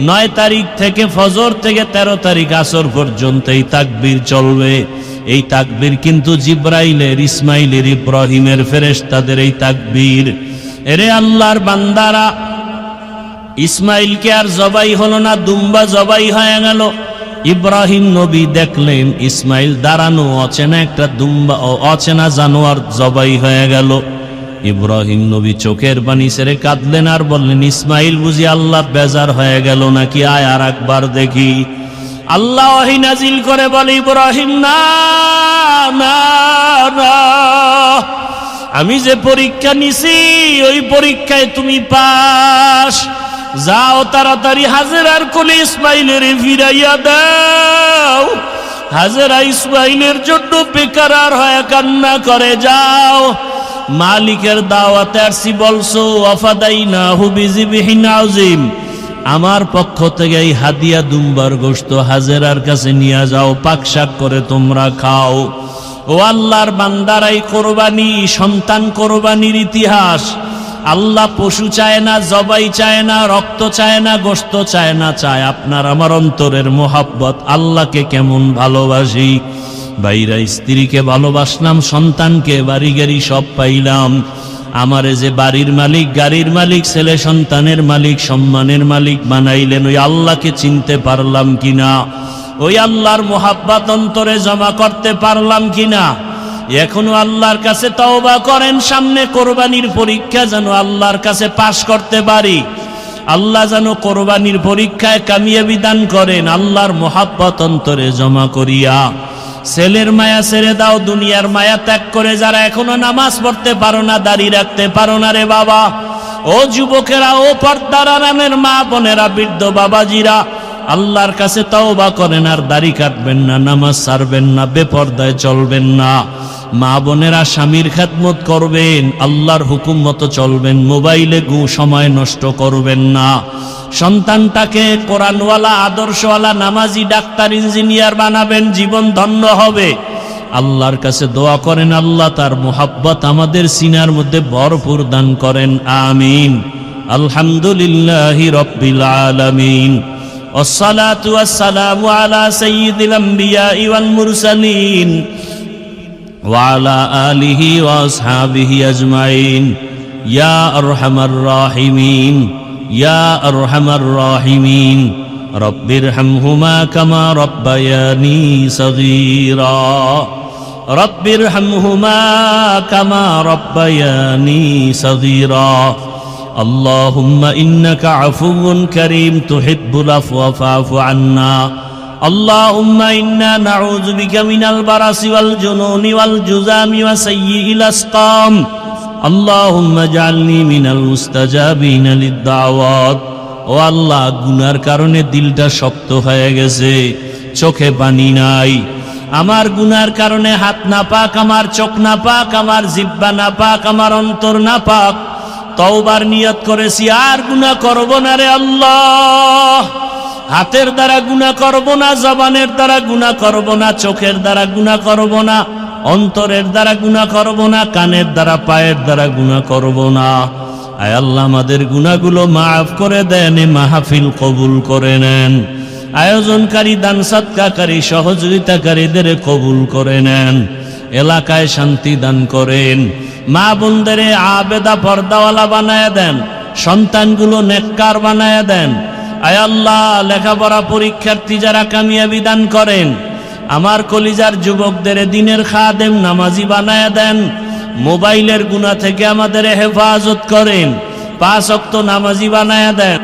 9 তারিখ থেকে ফজর থেকে 13 তারিখ আসর পর্যন্ত এই তাকবীর চলবে। এই তাকবীর কিন্তু জিবরাইলের, ইসমাইলের, ইব্রাহিমের, ফেরেশতাদের এই তাকবীর। এরে আল্লাহর বান্দারা, ইসমাইলকে আর জবাই হলো না, দুম্বা জবাই হয়ে গেল। ইব্রাহিম নবী দেখলেন ইসমাইল দাঁড়ানো, অচেনা একটা দুম্বা, অচেনা জানোয়ার জবাই হয়ে গেল। ইব্রাহিম নবী চোখের পানি ছেড়ে কাঁদলেন আর বললেন, ইসমাইল বুঝি আল্লাহ বেজার হয়ে গেল নাকি? আয় আর একবার দেখি। আল্লাহ ওহী নাজিল করে বলে, ইব্রাহিম না না না, আমি যে পরীক্ষা নিছি ওই পরীক্ষায় তুমি পাস। যাও তাড়াতাড়ি হাজেরার কোলে ইসমাইলের ফিরাইয়া দাও। হাজেরা ইসমাইলের জন্য বেকারার হয়ে কান্না করে। যাও, মালিকের দাওয়াতে আসছি বলছো, ওয়াফাদাইনাহু বিযিবহিন আযীম। আমার পক্ষ থেকে এই হাদিয়া দুম্বার গোশত হাজেরার কাছে নিয়ে যাও, পাকশাক করে তোমরা খাও। ও আল্লাহর বান্দারাই কোরবানি, সন্তান কোরবানির ইতিহাস। আল্লাহ পশু চায় না, জবাই চায় না, রক্ত চায় না, গোশত চায় না, চায় আপনার আমার অন্তরের মোহাব্বত। আল্লাহকে কেমন ভালোবাসি, ভাইরা স্ত্রীকে ভালোবাসলাম, সন্তানকে, বাড়ি গাড়ি সব পাইলাম। আমারে যে বাড়ির মালিক, গাড়ির মালিক, ছেলে সন্তানের মালিক, সম্মানের মালিক বানাইলেন, ওই আল্লাহকে চিনতে পারলাম কিনা? ওই আল্লাহর মোহাব্বত অন্তরে জমা করতে পারলাম কিনা? এখনো আল্লাহর কাছে তওবা করেন, সামনে কোরবানির পরীক্ষা যেন আল্লাহর কাছে পাশ করতে পারি। আল্লাহ যেন কোরবানির পরীক্ষায় কামিয়াবি দান করেন। আল্লাহর মোহাব্বত অন্তরে জমা করিয়া ছেলের মায়া ছেড়ে দাও, দুনিয়ার মায়া ত্যাগ করে যারা এখনো নামাজ পড়তে পারো না, দাড়ি রাখতে পারো না রে বাবা, ও যুবকেরা, ও পর্দার আড়ালের মা বোনেরা, বৃদ্ধ বাবাজিরা, আল্লাহর কাছে তওবা করেন আর দাড়ি কাটবেন না, নামাজ ছাড়বেন না, বেপর্দায় চলবেন না। মা বোনেরা স্বামীর খেদমত করবেন, আল্লাহর হুকুম মতো চলবেন, মোবাইলে সময় নষ্ট করবেন না। সন্তানটাকে কোরআনওয়ালা, আদর্শওয়ালা, নামাজি, ডাক্তার, ইঞ্জিনিয়ার বানাবেন, জীবন ধন্য হবে। আল্লাহর কাছে দোয়া করেন আল্লাহ তার মুহাব্বত আমাদের সিনার মধ্যে ভরপুর দান করেন, আমিন। আলহামদুলিল্লাহি রাব্বিল আলামিন, والصلاة والسلام على سيد الأنبياء والمرسلين وعلى آله وأصحابه أجمعين يا أرحم الراحمين يا أرحم الراحمين رب ارحمهما كما ربياني صغيرا رب ارحمهما كما ربياني صغيرا اللهم إنك عفو كريم تحب العفو فاعف عنا اللهم إنا نعوذ بك من البرص والجنون والجذام وسيء الأسقام اللهم اجعلني من المستجابين للدعوات ও আল্লাহ, গুনার কারণে দিলটা শক্ত হয়ে গেছে, চোখে পানি নাই। আমার গুনার কারণে হাত না পাক, আমার চোখ না পাক, আমার জিহ্বা না পাক, আমার অন্তর না পাক। তওবার নিয়ত করেছি আর গুনাহ করব না রে আল্লাহ। হাতের দ্বারা গুনাহ করব না, জবানের দ্বারা গুনাহ করব না, চোখের দ্বারা গুনাহ করব না, অন্তরের দ্বারা গুনাহ করব না, কানের দ্বারা, পায়ের দ্বারা গুনাহ করব না। আয় আল্লাহ, আমাদের গুনাহগুলো মাফ করে দেন, মাহফিল কবুল করে নেন। আয়োজনকারী, দান সদকাকারী, সহযোগিতাকারীদের কবুল করে নেন। এলাকায় শান্তি দান করেন। মা বোনদের আবেদা পর্দাওয়ালা বানায় দেন, সন্তানগুলো নেককার বানায় দেন। আয় আল্লাহ, লেখাপড়া পরীক্ষার্থী যারা কামিয়াবি দান করেন। আমার কলিজার যুবকদের দিনের খাদেম, নামাজি বানায় দেন। মোবাইলের গুনাহ থেকে আমাদের হেফাজত করেন, 5 ওয়াক্ত নামাজি বানায় দেন।